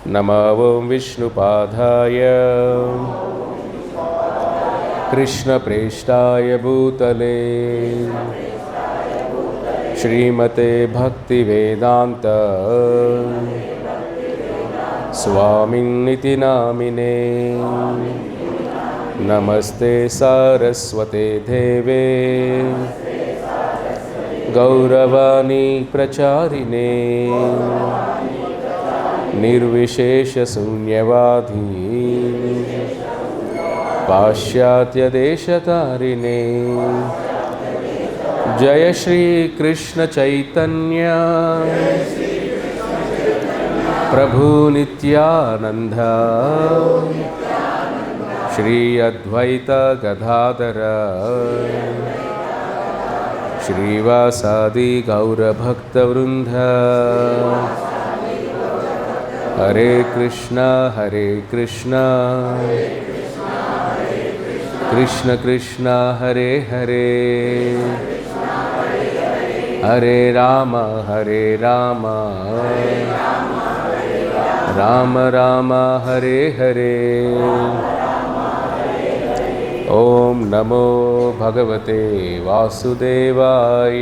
नमो ओं विष्णुपादाय कृष्णप्रेष्ठाय भूतले श्रीमते भक्तिवेदांत स्वामिन्निति नामिने। नमस्ते सारस्वते देवे गौरवाणी प्रचारिणे निर्विशेषशून्यवादी पाश्चात्यदेशतारिणे। जय श्री कृष्ण चैतन्य प्रभु नित्यानंद श्री अद्वैत गदाधर श्रीवासादि गौरभक्तवृंद। हरे कृष्णा कृष्ण कृष्णा हरे हरे हरे राम राम राम हरे हरे। ओम नमो भगवते वासुदेवाय।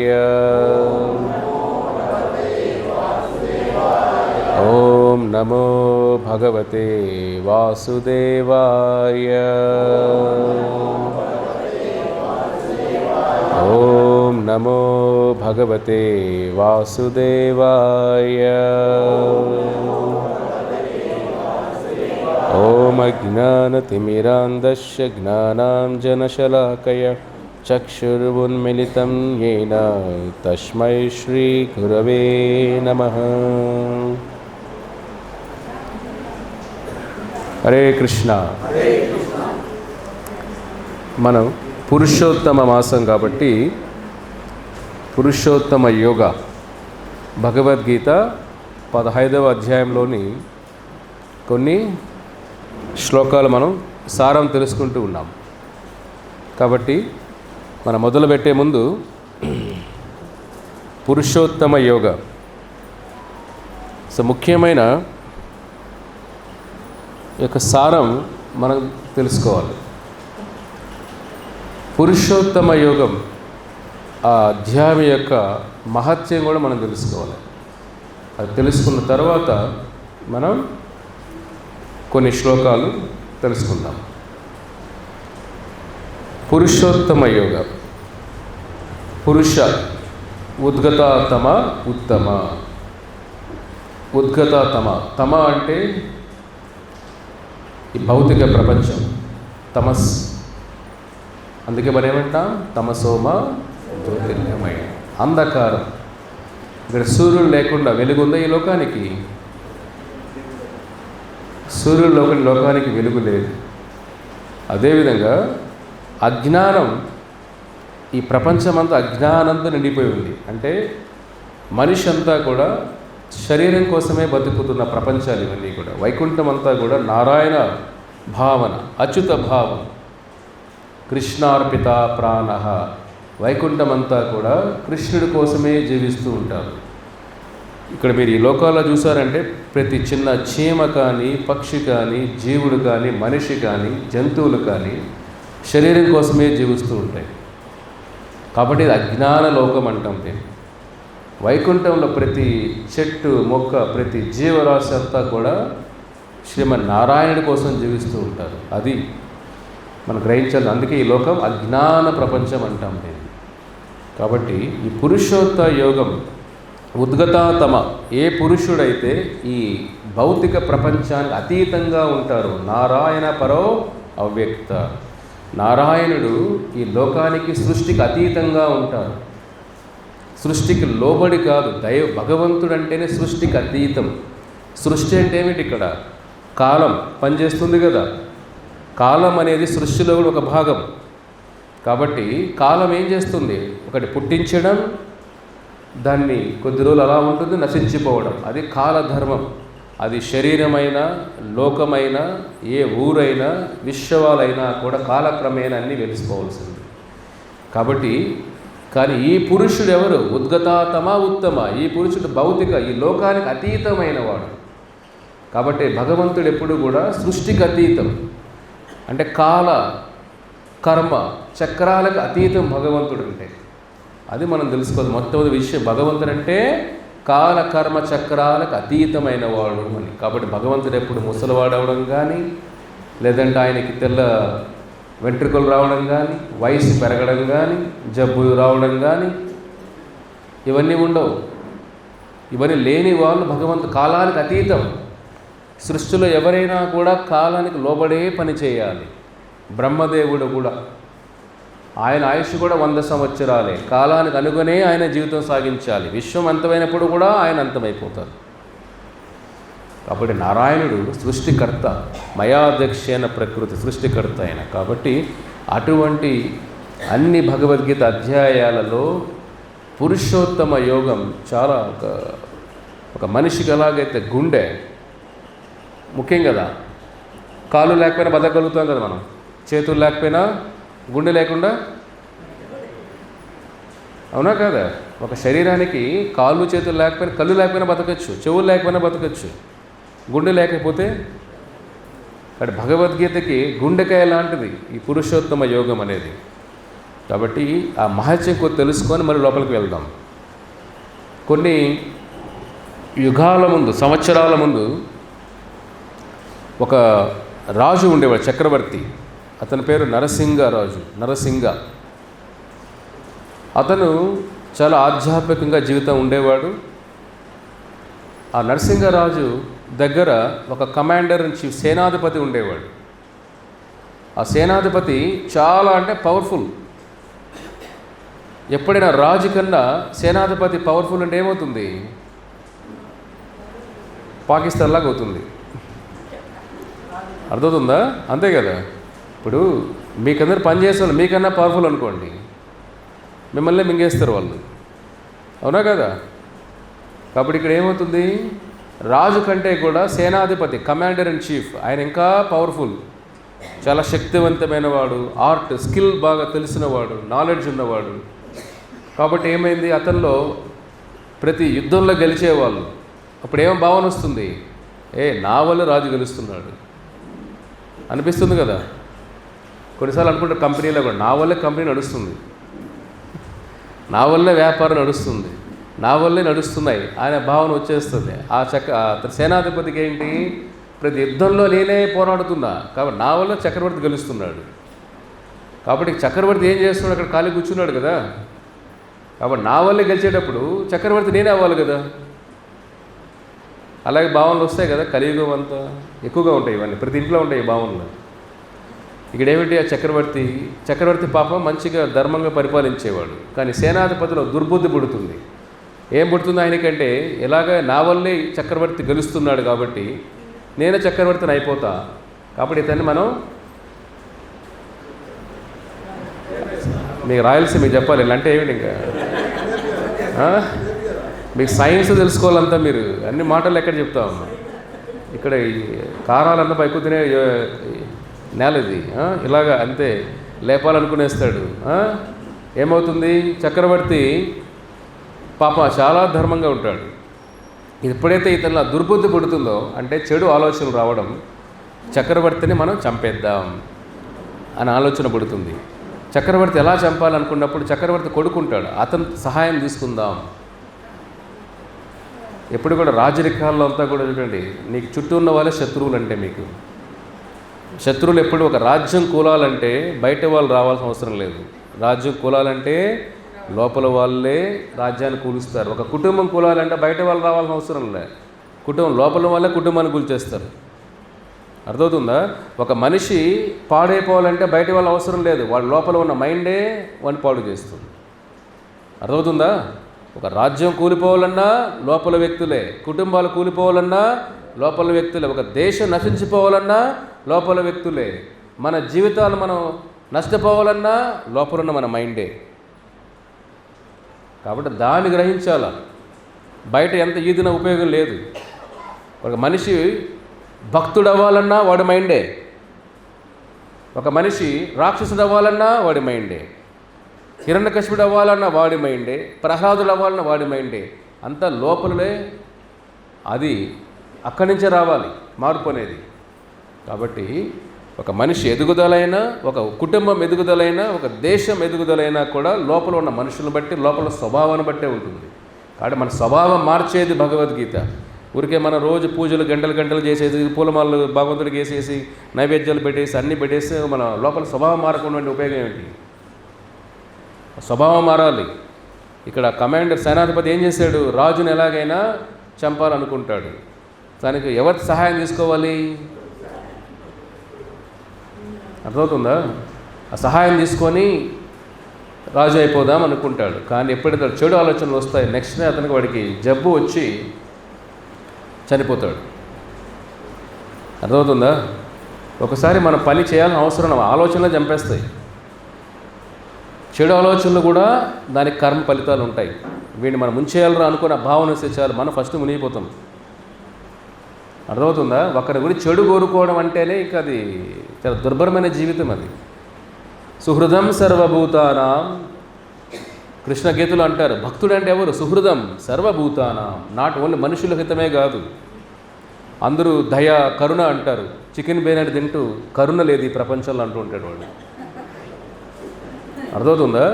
ओम नमो भगवते वासुदेवाय। ओम नमो भगवते वासुदेवाय। ओम अज्ञानतिमिरान्धस्य ज्ञानाञ्जनशलाकया चक्षुरुन्मिलितं येन तस्मै श्रीगुरवे नमः। हरे कृष्णा। మనం పురుషోత్తమ మాసం కాబట్టి పురుషోత్తమ యోగ భగవద్గీత 15వ అధ్యాయంలోని కొన్ని శ్లోకాలు మనం సారం తెలుసుకుంటూ ఉన్నాం. కాబట్టి మనం మొదలుపెట్టే ముందు పురుషోత్తమ యోగ ముఖ్యమైన యొక్క సారం మనం తెలుసుకోవాలి. పురుషోత్తమ యోగం ఆ అధ్యాయం యొక్క మహత్యం కూడా మనం తెలుసుకోవాలి. అది తెలుసుకున్న తర్వాత మనం కొన్ని శ్లోకాలు తెలుసుకుందాం. పురుషోత్తమ యోగ పురుష ఉద్గతాతమ ఉత్తమ. ఉద్గతాతమ తమ అంటే ఈ భౌతిక ప్రపంచం తమస్. అందుకే మనం ఏమంటాం తమసోమ జ్యోతిర్గమయ అంధకారం. ఇక్కడ సూర్యుడు లేకుండా వెలుగుందా ఈ లోకానికి? సూర్యుడు లోకానికి వెలుగు లేదు. అదేవిధంగా అజ్ఞానం ఈ ప్రపంచమంతా అజ్ఞానంతో నిండిపోయి ఉంది. అంటే మనిషి అంతా కూడా శరీరం కోసమే బతుకుతున్న ప్రపంచాలు ఇవన్నీ కూడా. వైకుంఠం అంతా కూడా నారాయణ భావన, అచ్యుత భావం, కృష్ణార్పిత ప్రాణ. వైకుంఠం అంతా కూడా కృష్ణుడి కోసమే జీవిస్తూ ఉంటారు. ఇక్కడ మీరు ఈ లోకాల్లో చూసారంటే ప్రతి చిన్న చీమ కానీ, పక్షి కానీ, జీవుడు కానీ, మనిషి కానీ, జంతువులు కానీ శరీరం కోసమే జీవిస్తూ ఉంటాయి. కాబట్టి ఇది అజ్ఞాన లోకం అంటాం దీన్ని. వైకుంఠంలో ప్రతి చెట్టు మొక్క, ప్రతి జీవరాశి అంతా కూడా శ్రీమన్నారాయణుడి కోసం జీవిస్తూ ఉంటారు. అది మనం గ్రహించాలి. అందుకే ఈ లోకం అజ్ఞాన ప్రపంచం అంటాం దీన్ని. కాబట్టి ఈ పురుషోత్త యోగం ఉద్గతాతమ, ఏ పురుషుడైతే ఈ భౌతిక ప్రపంచానికి అతీతంగా ఉంటారో, నారాయణ పరో అవ్యక్త. నారాయణుడు ఈ లోకానికి సృష్టికి అతీతంగా ఉంటారు. సృష్టికి లోబడి కాదు. భగవంతుడు అంటేనే సృష్టికి అతీతం. సృష్టి అంటే ఏమిటి? ఇక్కడ కాలం పనిచేస్తుంది కదా. కాలం అనేది సృష్టిలో కూడా ఒక భాగం. కాబట్టి కాలం ఏం చేస్తుంది? ఒకటి పుట్టించడం, దాన్ని కొద్ది రోజులు అలా ఉంటుంది, నశించిపోవడం. అది కాలధర్మం. అది శరీరమైనా, లోకమైనా, ఏ ఊరైనా, విశ్వాలైనా కూడా కాలక్రమేణా అన్నీ వెలిసిపోవాల్సింది. కాబట్టి కానీ ఈ పురుషుడు ఎవరు? ఉద్గతాతమ ఉత్తమ. ఈ పురుషుడు భౌతిక, ఈ లోకానికి అతీతమైన వాడు. కాబట్టి భగవంతుడు ఎప్పుడు కూడా సృష్టికి అతీతం, అంటే కాల కర్మ చక్రాలకు అతీతం భగవంతుడు అంటే. అది మనం తెలుసుకోవాలి. మొట్టమొదటి విషయం, భగవంతుడు అంటే కాల కర్మ చక్రాలకు అతీతమైన వాడు అని. కాబట్టి భగవంతుడు ఎప్పుడు ముసలివాడవడం కానీ, లేదంటే ఆయనకి తెల్ల వెంట్రుకలు రావడం కానీ, వయసు పెరగడం కానీ, జబ్బులు రావడం కానీ ఇవన్నీ ఉండవు. ఇవన్నీ లేని వాళ్ళు భగవంతుడు కాలానికి అతీతం. సృష్టిలో ఎవరైనా కూడా కాలానికి లోబడే పని చేయాలి. బ్రహ్మదేవుడు కూడా ఆయన ఆయుష్ కూడా 100 సంవత్సరాలే. కాలానికి అనుగునే ఆయన జీవితం సాగించాలి. విశ్వం అంతమైనప్పుడు కూడా ఆయన అంతమైపోతారు. కాబట్టి నారాయణుడు సృష్టికర్త, మయాధ్యక్షేన ప్రకృతి, సృష్టికర్త ఆయన. కాబట్టి అటువంటి అన్ని భగవద్గీత అధ్యాయాలలో పురుషోత్తమ యోగం చాలా ఒక మనిషికి ఎలాగైతే గుండె ముఖ్యం కదా, కాళ్ళు లేకపోయినా బతకగలుగుతాం కదా మనం, చేతులు లేకపోయినా, గుండె లేకుండా, అవునా కదా? ఒక శరీరానికి కాళ్ళు చేతులు లేకపోయినా, కళ్ళు లేకపోయినా బతకచ్చు, చెవులు లేకపోయినా బతకచ్చు, గుండె లేకపోతే. అక్కడ భగవద్గీతకి గుండెకాయ లాంటిది ఈ పురుషోత్తమ యోగం అనేది. కాబట్టి ఆ మహత్యం కొద్ది తెలుసుకొని మరి లోపలికి వెళ్దాం. కొన్ని యుగాల ముందు, సంవత్సరాల ముందు ఒక రాజు ఉండేవాడు, చక్రవర్తి. అతని పేరు నరసింగరాజు. అతను చాలా ఆధ్యాత్మికంగా జీవితం ఉండేవాడు. ఆ నరసింగరాజు దగ్గర ఒక కమాండర్ ఇన్ చీఫ్, సేనాధిపతి ఉండేవాడు. ఆ సేనాధిపతి చాలా అంటే పవర్ఫుల్. ఎప్పుడైనా రాజు కన్నా సేనాధిపతి పవర్ఫుల్ అంటే ఏమవుతుంది? పాకిస్తాన్ లాగా అవుతుంది. అర్థమవుతుందా? అంతే కదా. ఇప్పుడు మీకందరూ పనిచేసే వాళ్ళు మీకన్నా పవర్ఫుల్ అనుకోండి, మిమ్మల్ని మింగేస్తారు వాళ్ళు, అవునా కదా? కాబట్టి ఇక్కడ ఏమవుతుంది, రాజు కంటే కూడా సేనాధిపతి, కమాండర్ ఇన్ చీఫ్, ఆయన ఇంకా పవర్ఫుల్, చాలా శక్తివంతమైన వాడు, ఆర్ట్ స్కిల్ బాగా తెలిసినవాడు, నాలెడ్జ్ ఉన్నవాడు. కాబట్టి ఏమైంది, అతనిలో ప్రతి యుద్ధంలో గెలిచేవాళ్ళు. అప్పుడు ఏమో భావన వస్తుంది, నా వల్ల రాజు గెలుస్తున్నాడు అనిపిస్తుంది కదా. కొన్నిసార్లు అనుకుంటే కంపెనీలో కూడా నా వల్లే కంపెనీ నడుస్తుంది, నా వల్లే వ్యాపారం నడుస్తుంది, నా వల్లే నడుస్తున్నాయి అనే భావన వచ్చేస్తుంది. సేనాధిపతికి ఏంటి, ప్రతి యుద్ధంలో నేనే పోరాడుతున్నా కాబట్టి నా వల్ల చక్రవర్తి గెలుస్తున్నాడు. కాబట్టి చక్రవర్తి ఏం చేస్తున్నాడు, అక్కడ ఖాళీ కూర్చున్నాడు కదా. కాబట్టి నా వల్లే గెలిచేటప్పుడు చక్రవర్తి నేనే అవ్వాలి కదా. అలాగే భావనలు వస్తాయి కదా. కలియుగం అంతా ఎక్కువగా ఉంటాయి, ఇవన్నీ ప్రతి ఇంట్లో ఉంటాయి ఈ భావనలు. ఇక్కడ ఏమిటి, ఆ చక్రవర్తి పాపం మంచిగా ధర్మంగా పరిపాలించేవాడు, కానీ సేనాధిపతిలో దుర్బుద్ధి పుడుతుంది. ఏం పుడుతుంది ఆయనకంటే, ఎలాగ నా వల్లే చక్రవర్తి గెలుస్తున్నాడు కాబట్టి నేను చక్రవర్తిని అయిపోతా. కాబట్టి ఇతన్ని మనం మీకు రాయలసీమ మీకు చెప్పాలి ఇలా అంటే ఏమిటి, ఇంకా మీకు సైన్స్ తెలుసుకోవాలంతా, మీరు అన్ని మాటలు ఎక్కడ చెప్తామమ్మా. ఇక్కడ ఈ కారాలన్నా పైకు తినే నేల ఇది, ఇలాగా అంతే లేపాలనుకునేస్తాడు. ఏమవుతుంది, చక్రవర్తి పాప చాలా ధర్మంగా ఉంటాడు. ఎప్పుడైతే ఇతనిలో దుర్బుద్ధి పుడుతుందో, అంటే చెడు ఆలోచనలు రావడం, చక్రవర్తిని మనం చంపేద్దాం అని ఆలోచన పుడుతుంది. చక్రవర్తి ఎలా చంపాలనుకున్నప్పుడు చక్రవర్తి కొడుకుంటాడు, అతను సహాయం తీసుకుందాం. ఎప్పుడు కూడా రాజరికాల్లో అంతా కూడా చూడండి, నీకు చుట్టూ ఉన్న వాళ్ళే శత్రువులు. అంటే మీకు శత్రువులు ఎప్పుడు, ఒక రాజ్యం కూలాలంటే బయట వాళ్ళు రావాల్సిన అవసరం లేదు. రాజ్యం కూలాలంటే లోపల వాళ్ళే రాజ్యాన్ని కూలుస్తారు. ఒక కుటుంబం కూలాలంటే బయట వాళ్ళు రావాల్సిన అవసరం లేదు. కుటుంబం లోపల వాళ్ళే కుటుంబాన్ని కూల్చేస్తారు. అర్థమవుతుందా? ఒక మనిషి పాడైపోవాలంటే బయట వాళ్ళ అవసరం లేదు, వాళ్ళ లోపల ఉన్న మైండే వాడిని పాడు చేస్తుంది. అర్థమవుతుందా? ఒక రాజ్యం కూలిపోవాలన్నా లోపల వ్యక్తులే, కుటుంబాలు కూలిపోవాలన్నా లోపల వ్యక్తులే, ఒక దేశం నశించిపోవాలన్నా లోపల వ్యక్తులే, మన జీవితాలు మనం నష్టపోవాలన్నా లోపలున్న మన మైండే. కాబట్టి దాన్ని గ్రహించాల. బయట ఎంత ఈదిన ఉపయోగం లేదు. ఒక మనిషి భక్తుడు అవ్వాలన్నా వాడి మైండే, ఒక మనిషి రాక్షసుడు అవ్వాలన్నా వాడి మైండే, హిరణ్యకశిపుడు అవ్వాలన్నా వాడి మైండే, ప్రహ్లాదుడు అవ్వాలన్నా వాడి మైండే. అంతా లోపలే. అది అక్కడి నుంచే రావాలి మార్పు అనేది. కాబట్టి ఒక మనిషి ఎదుగుదలైనా, ఒక కుటుంబం ఎదుగుదలైనా, ఒక దేశం ఎదుగుదలైనా కూడా లోపల ఉన్న మనుషులను బట్టి, లోపల స్వభావాన్ని బట్టే ఉంటుంది. కాబట్టి మన స్వభావం మార్చేది భగవద్గీత. ఊరికే మన రోజు పూజలు గంటలు గంటలు చేసేసి, పూలమాలలు భగవంతుడికి వేసేసి, నైవేద్యాలు పెట్టేసి, అన్నీ పెట్టేసి మన లోపల స్వభావం మారకుండా ఉపయోగం ఏమిటి? స్వభావం మారాలి. ఇక్కడ కమాండర్ సేనాధిపతి ఏం చేశాడు? రాజుని ఎలాగైనా చంపాలనుకుంటాడు. దానికి ఎవరి సహాయం తీసుకోవాలి? అర్థమవుతుందా? ఆ సహాయం తీసుకొని రాజు అయిపోదాం అనుకుంటాడు. కానీ ఎప్పుడైతే చెడు ఆలోచనలు వస్తాయి, నెక్స్ట్ డే అతనికి వాడికి జబ్బు వచ్చి చనిపోతాడు. అర్థమవుతుందా? ఒకసారి మనం పని చేయాలని అవసరం, ఆలోచనలు చంపేస్తాయి. చెడు ఆలోచనలు కూడా దానికి కర్మ ఫలితాలు ఉంటాయి. వీడిని మనం ముంచేయాలరా అనుకున్న భావన వస్తే చాలు, మనం ఫస్ట్ మునిగిపోతాం. అర్థమవుతుందా? ఒకరి గురించి చెడు కోరుకోవడం అంటేనే ఇక అది చాలా దుర్భరమైన జీవితం. అది సుహృదం సర్వభూతానాం. కృష్ణ గీతలు అంటారు, భక్తుడు అంటే ఎవరు? సుహృదం సర్వభూతానాం. నాట్ ఓన్లీ మనుషుల హితమే కాదు, అందరూ దయ కరుణ అంటారు. చికెన్ బిర్యానీ తింటూ కరుణ లేదు ఈ ప్రపంచంలో అంటూ ఉంటాడు వాడు. అర్థమవుతుందా?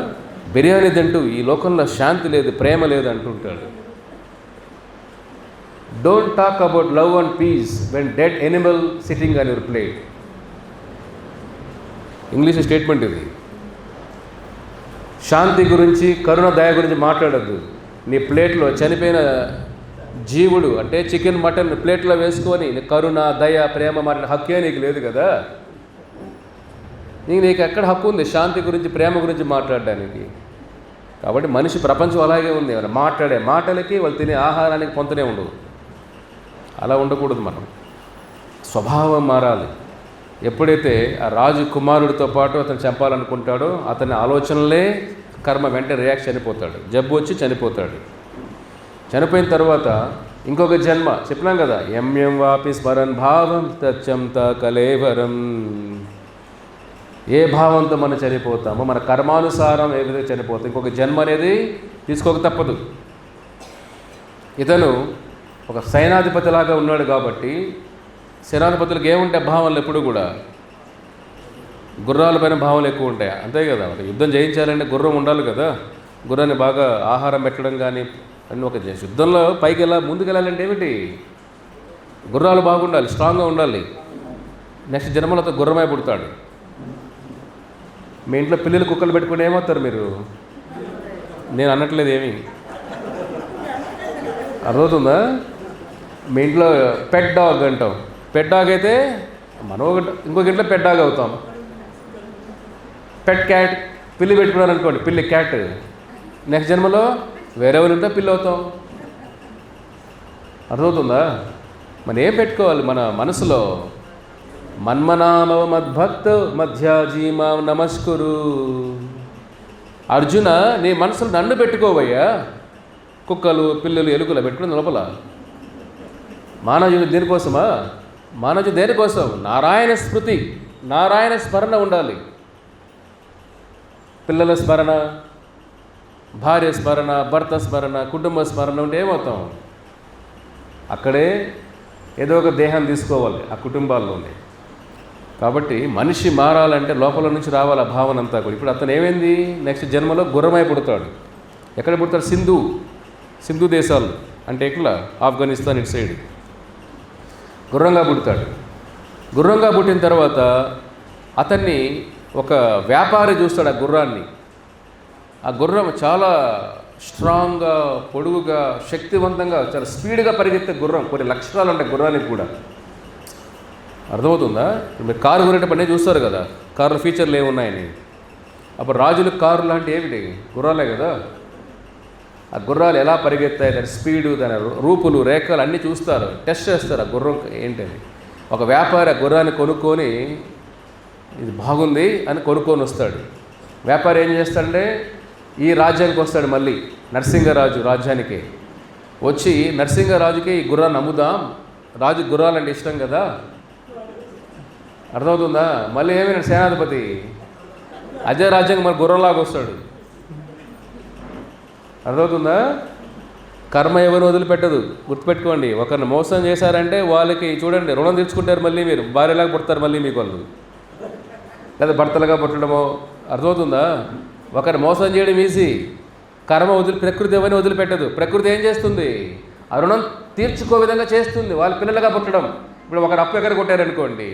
బిర్యానీ తింటూ ఈ లోకంలో శాంతి లేదు, ప్రేమ లేదు అంటుంటాడు. Don't talk about love and peace when dead animal sitting on your plate. English statement ఇది. శాంతి గురించి, కరుణ, దయ గురించి మాట్లాడద్దు. నీ ప్లేట్లో చనిపోయిన జీవుడు అంటే చికెన్ మటన్ ప్లేట్లో వేసుకొని కరుణ, దయ, ప్రేమ మాట్లాడే హక్కే నీకు లేదు కదా. నీకు ఎక్కడ హక్కు ఉంది శాంతి గురించి, ప్రేమ గురించి మాట్లాడడానికి? కాబట్టి మనిషి ప్రపంచం అలాగే ఉంది. మాట్లాడే మాటలకి, వాళ్ళు తినే ఆహారానికి పొంతనే ఉండదు. అలా ఉండకూడదు. మనం స్వభావం మారాలి. ఎప్పుడైతే ఆ రాజు కుమారుడితో పాటు అతను చంపాలనుకుంటాడో, అతని ఆలోచనలే కర్మ, వెంటనే రియాక్ట్ చనిపోతాడు. జబ్బు వచ్చి చనిపోతాడు. చనిపోయిన తర్వాత ఇంకొక జన్మ చెప్పినాం కదా, ఎం వాపి స్మరన్ భావం తచ్చంత కలేవరం. ఏ భావంతో మనం చనిపోతామో, మన కర్మానుసారం ఏ విధంగా చనిపోతాం, ఇంకొక జన్మ అనేది తీసుకోక తప్పదు. ఇతను ఒక సైనాధిపతిలాగా ఉన్నాడు కాబట్టి, సేనాధిపతులకు ఏముంటాయి భావనలు? ఎప్పుడు కూడా గుర్రాలపైన భావనలు ఎక్కువ ఉంటాయి, అంతే కదా. యుద్ధం జయించాలంటే గుర్రం ఉండాలి కదా. గుర్రాన్ని బాగా ఆహారం పెట్టడం కానీ అన్నీ. ఒక యుద్ధంలో పైకి ముందుకెళ్ళాలంటే ఏమిటి? గుర్రాలు బాగుండాలి, స్ట్రాంగ్గా ఉండాలి. నెక్స్ట్ జన్మలో అతను గుర్రమై పుడతాడు. మీ ఇంట్లో పిల్లలు కుక్కలు పెట్టుకుని ఏమవుతారు మీరు? నేను అనట్లేదు ఏమి, అర్థమవుతుందా? మీ ఇంట్లో పెట్ డాగ్ అంటాం. పెట్ డాగ్ అయితే మనం ఇంకొక ఇంట్లో పెట్ డాగ్ అవుతాం. పెట్ క్యాట్, పిల్లి పెట్టుకున్నారు అనుకోండి, పిల్లి క్యాట్. నెక్స్ట్ జన్మలో వేరే ఉంటే పిల్లి అవుతాం. అర్థమవుతుందా? మనం ఏం పెట్టుకోవాలి మన మనసులో? మన్మనామవ మద్భక్త మధ్యాజీమా నమస్కురు. అర్జున, నీ మనసులో నన్ను పెట్టుకోవయ్యా. కుక్కలు, పిల్లలు, ఎలుకలు పెట్టుకుని లోపల మానవుడు దేనికోసమా? మానవుడు దేనికోసం? నారాయణ స్మృతి, నారాయణ స్మరణ ఉండాలి. పిల్లల స్మరణ, భార్య స్మరణ, భర్త స్మరణ, కుటుంబ స్మరణ ఉంటే ఏమవుతాం? అక్కడే ఏదో ఒక దేహం తీసుకోవాలి ఆ కుటుంబాల్లోనే. కాబట్టి మనిషి మారాలంటే లోపల నుంచి రావాలి ఆ భావన అంతా కూడా. ఇప్పుడు అతను ఏమైంది? నెక్స్ట్ జన్మలో గుర్రమై పుడతాడు. ఎక్కడ పుడతాడు? సింధు దేశాలు అంటే ఎట్లా, ఆఫ్ఘనిస్తాన్ ఇటు సైడ్ గుర్రంగా పుడతాడు. గుర్రంగా పుట్టిన తర్వాత అతన్ని ఒక వ్యాపారి చూస్తాడు. ఆ గుర్రాన్ని, ఆ గుర్రం చాలా స్ట్రాంగ్గా, పొడుగుగా, శక్తివంతంగా, చాలా స్పీడ్గా పరిగెత్తే గుర్రం. కొన్ని లక్షణాలు ఉంటాయి గుర్రానికి కూడా. అర్థమవుతుందా? మీరు కారు కొనేటప్పుడు చూస్తారు కదా, కారులో ఫీచర్లు ఏమున్నాయని. అప్పుడు రాజులకు కారు లాంటి ఏమిటి? గుర్రాలే కదా. ఆ గుర్రాలు ఎలా పరిగెత్తాయి, దాని స్పీడు, దాని రూపులు, రేఖలు అన్నీ చూస్తారు, టెస్ట్ చేస్తారు ఆ గుర్రం ఏంటని. ఒక వ్యాపారి ఆ గుర్రాన్ని కొనుక్కొని ఇది బాగుంది అని కొనుక్కొని వస్తాడు. వ్యాపారి ఏం చేస్తాడంటే ఈ రాజ్యానికి వస్తాడు, మళ్ళీ నరసింహరాజు రాజ్యానికి వచ్చి, నరసింహరాజుకి ఈ గుర్రాన్ని అమ్ముదాం, రాజు గుర్రాలంటే ఇష్టం కదా. అర్థమవుతుందా? మళ్ళీ ఏమైనా సేనాధిపతి అజయ రాజ్యానికి మరి గుర్రంలాగా వస్తాడు. అర్థమవుతుందా? కర్మ ఎవరిని వదిలిపెట్టదు. గుర్తుపెట్టుకోండి, ఒకరిని మోసం చేశారంటే వాళ్ళకి చూడండి రుణం తీర్చుకుంటారు. మళ్ళీ మీరు భార్యలాగా పుడతారు మళ్ళీ మీకు వాళ్ళు, లేదా భర్తలుగా పుట్టడమో. అర్థమవుతుందా? ఒకరిని మోసం చేయడం ఈజీ, కర్మ ప్రకృతి ఎవరిని వదిలిపెట్టదు. ప్రకృతి ఏం చేస్తుంది? ఆ రుణం తీర్చుకో విధంగా చేస్తుంది. వాళ్ళ పిల్లలుగా పుట్టడం. ఇప్పుడు ఒకరు అప్పు ఎగర కొట్టారనుకోండి,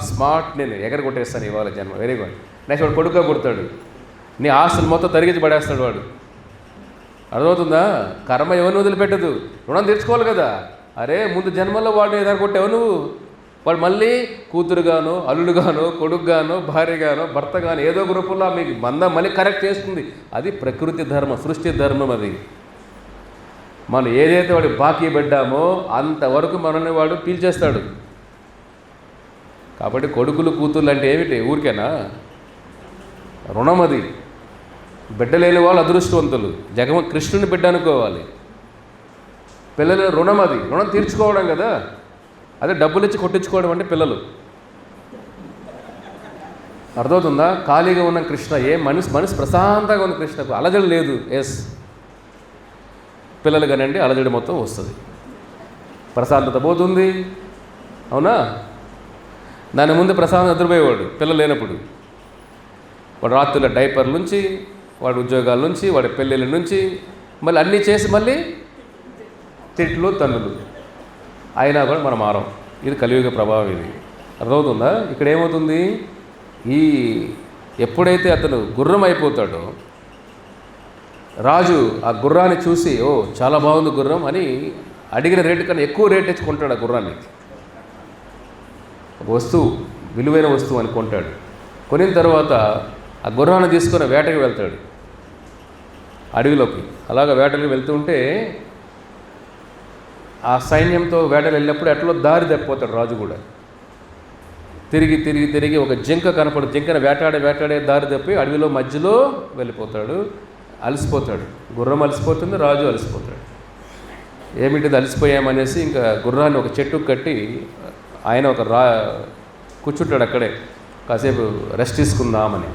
స్మార్ట్, నేను ఎగర కొట్టేస్తాను ఇవాళ జన్మ, వెరీ గుడ్. నెక్స్ట్ వాడు కొడుకుగా పుడతాడు, నీ ఆస్తులు మొత్తం తరిగించి పడేస్తాడు వాడు. అర్థమవుతుందా? కర్మ ఎవరిని వదిలిపెట్టదు. రుణం తీర్చుకోవాలి కదా. అరే ముందు జన్మలో వాడిని ఎగర కొట్టావు నువ్వు, వాడు మళ్ళీ కూతురుగానో అల్లుడుగానో కొడుకుగానో భార్యగానో భర్తగానో ఏదో ఒక రూపంలో మీకు బంధం మళ్ళీ కరెక్ట్ చేస్తుంది. అది ప్రకృతి ధర్మం, సృష్టి ధర్మం. అది మనం ఏదైతే వాడు బాకీ పెట్టామో అంతవరకు మనల్ని వాడు పీల్చేస్తాడు. కాబట్టి కొడుకులు కూతుర్లు అంటే ఏమిటి? ఊరికేనా? రుణం అది. బిడ్డ లేని వాళ్ళు అదృష్టవంతులు. కృష్ణుని బిడ్డ అనుకోవాలి. పిల్లల రుణం అది, రుణం తీర్చుకోవడం కదా. అదే డబ్బులు ఇచ్చి కొట్టించుకోవడం అంటే పిల్లలు. అర్థమవుతుందా? ఖాళీగా ఉన్న కృష్ణ, మనసు ప్రశాంతంగా ఉన్న కృష్ణకు అలజడి లేదు. ఎస్, పిల్లలు కానండి అలజడి మొత్తం వస్తుంది, ప్రశాంతత పోతుంది. అవునా? దాని ముందు ప్రశాంతత నిద్రపోయేవాడు పిల్లలు లేనప్పుడు. వాడు రాత్రుల డైపర్ల నుంచి, వాడి ఉద్యోగాల నుంచి, వాడి పెళ్ళిళ్ళ నుంచి మళ్ళీ అన్నీ చేసి మళ్ళీ తిట్లు తన్నులు అయినా కూడా మనం మారం. ఇది కలియుగ ప్రభావం. ఇది అర్థమవుతుందా? ఇక్కడ ఏమవుతుంది? ఎప్పుడైతే అతను గుర్రం అయిపోతాడో, రాజు ఆ గుర్రాన్ని చూసి చాలా బాగుంది గుర్రం అని అడిగిన రేటు కన్నా ఎక్కువ రేట్ తెచ్చుకుంటాడు. ఆ గుర్రాన్ని ఒక వస్తువు, విలువైన వస్తువు అని కొంటాడు. కొనిన తర్వాత ఆ గుర్రాన్ని తీసుకొని వేటకి వెళ్తాడు అడవిలోకి. అలాగ వేటకి వెళ్తూ ఉంటే ఆ సైన్యంతో వేటలు వెళ్ళినప్పుడు ఎట్లా దారి తప్పిపోతాడు రాజు కూడా. తిరిగి తిరిగి తిరిగి ఒక జింక కనపడు, జింకను వేటాడే దారి తప్పి అడవిలో మధ్యలో వెళ్ళిపోతాడు. అలసిపోతాడు, గుర్రం అలసిపోతుంది, రాజు అలసిపోతాడు. ఏమిటిది అలసిపోయామనేసి ఇంకా గుర్రాన్ని ఒక చెట్టుకు కట్టి ఆయన ఒక కూర్చుంటాడు అక్కడే, కాసేపు రెస్ట్ తీసుకుందామని.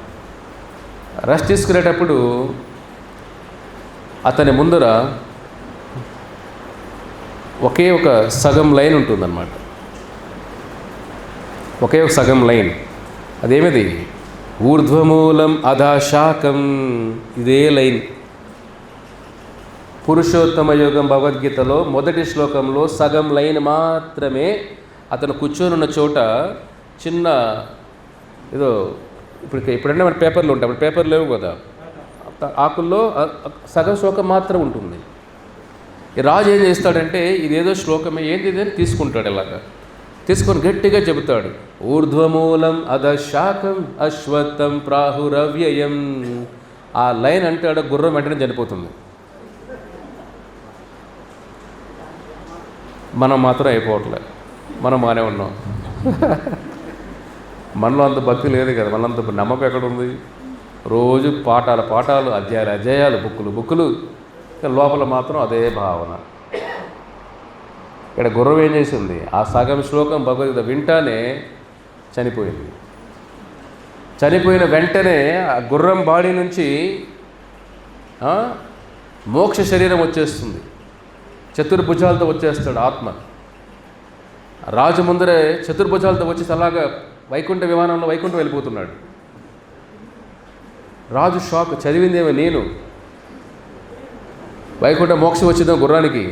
రెస్ట్ తీసుకునేటప్పుడు అతని ముందర ఒకే ఒక సగం లైన్ ఉంటుందన్నమాట. ఒకే ఒక సగం లైన్. అదేమిది? ఊర్ధ్వమూలం అధాశాకం. ఇదే లైన్ పురుషోత్తమ యోగం భగవద్గీతలో మొదటి శ్లోకంలో సగం లైన్ మాత్రమే. అతను కూర్చొని ఉన్న చోట చిన్న ఏదో ఇప్పుడంటే మన పేపర్లు ఉంటాయి, అప్పుడు పేపర్ లేవు కదా, ఆకుల్లో సగం శ్లోకం మాత్రం ఉంటుంది. ఈ రాజు ఏం చేస్తాడంటే ఇదేదో శ్లోకమే, ఏంది అని తీసుకుంటాడు. ఇలాగా తీసుకొని గట్టిగా చెబుతాడు, ఊర్ధ్వమూలం అధశాకం అశ్వత్థం ప్రాహురవ్యయం. ఆ లైన్ అంటాడు, గుర్రం వెంటనే చనిపోతుంది. మనం మాత్రం అయిపోవట్లే, మనం బాగానే ఉన్నాం. మనలో అంత భక్తి లేదు కదా, మనలో అంత నమ్మకం ఎక్కడుంది? రోజు పాఠాలు అధ్యాయాలు బుక్కులు లోపల మాత్రం అదే భావన. ఇక్కడ గుర్రం ఏం చేసింది? ఆ సగం శ్లోకం భగవద్గీత వింటానే చనిపోయింది. చనిపోయిన వెంటనే ఆ గుర్రం బాడీ నుంచి మోక్ష శరీరం వచ్చేస్తుంది, చతుర్భుజాలతో వచ్చేస్తాడు ఆత్మ. రాజు ముందరే చతుర్భుజాలతో వచ్చేసి అలాగా వైకుంఠ విమానంలో వైకుంఠం వెళ్ళిపోతున్నాడు. రాజు షాక్, చదివిందేమో నేను, వైకుంఠ మోక్షం వచ్చిందో గుర్రానికి,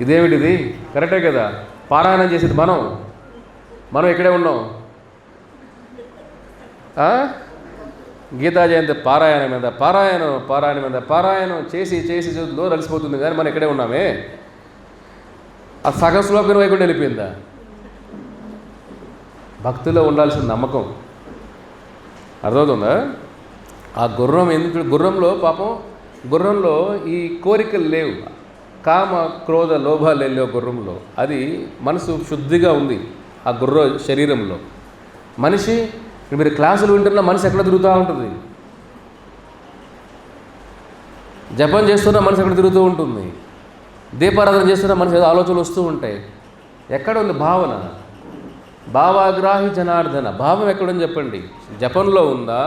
ఇదేమిటిది? కరెక్టే కదా, పారాయణం చేసేది మనం ఇక్కడే ఉన్నాం. గీతా జయంతి పారాయణం మీద పారాయణం చేసి నోరు అలసిపోతుంది, కానీ మనం ఇక్కడే ఉన్నామే. ఆ సగం శ్లోకం వైకుంఠం వెళ్ళిపోయిందా? భక్తిలో ఉండాల్సిన నమ్మకం అర్థమవుతుందా? ఆ గుర్రం ఎందుకు? గుర్రంలో ఈ కోరికలు లేవు, కామ క్రోధ లోభాలు లేవు గుర్రంలో. అది మనసు శుద్ధిగా ఉంది ఆ గుర్ర శరీరంలో. మనిషి, మీరు క్లాసులు వింటున్నా మనసు ఎక్కడ తిరుగుతూ ఉంటుంది, జపం చేస్తున్నా మనసు ఎక్కడ తిరుగుతూ ఉంటుంది, దీపారాధన చేస్తున్నా మనసు ఏదో ఆలోచనలు వస్తూ ఉంటాయి. ఎక్కడ ఉంది భావన? భావాగ్రాహి జనార్దన. భావం ఎక్కడుంది చెప్పండి? జపంలో ఉందా?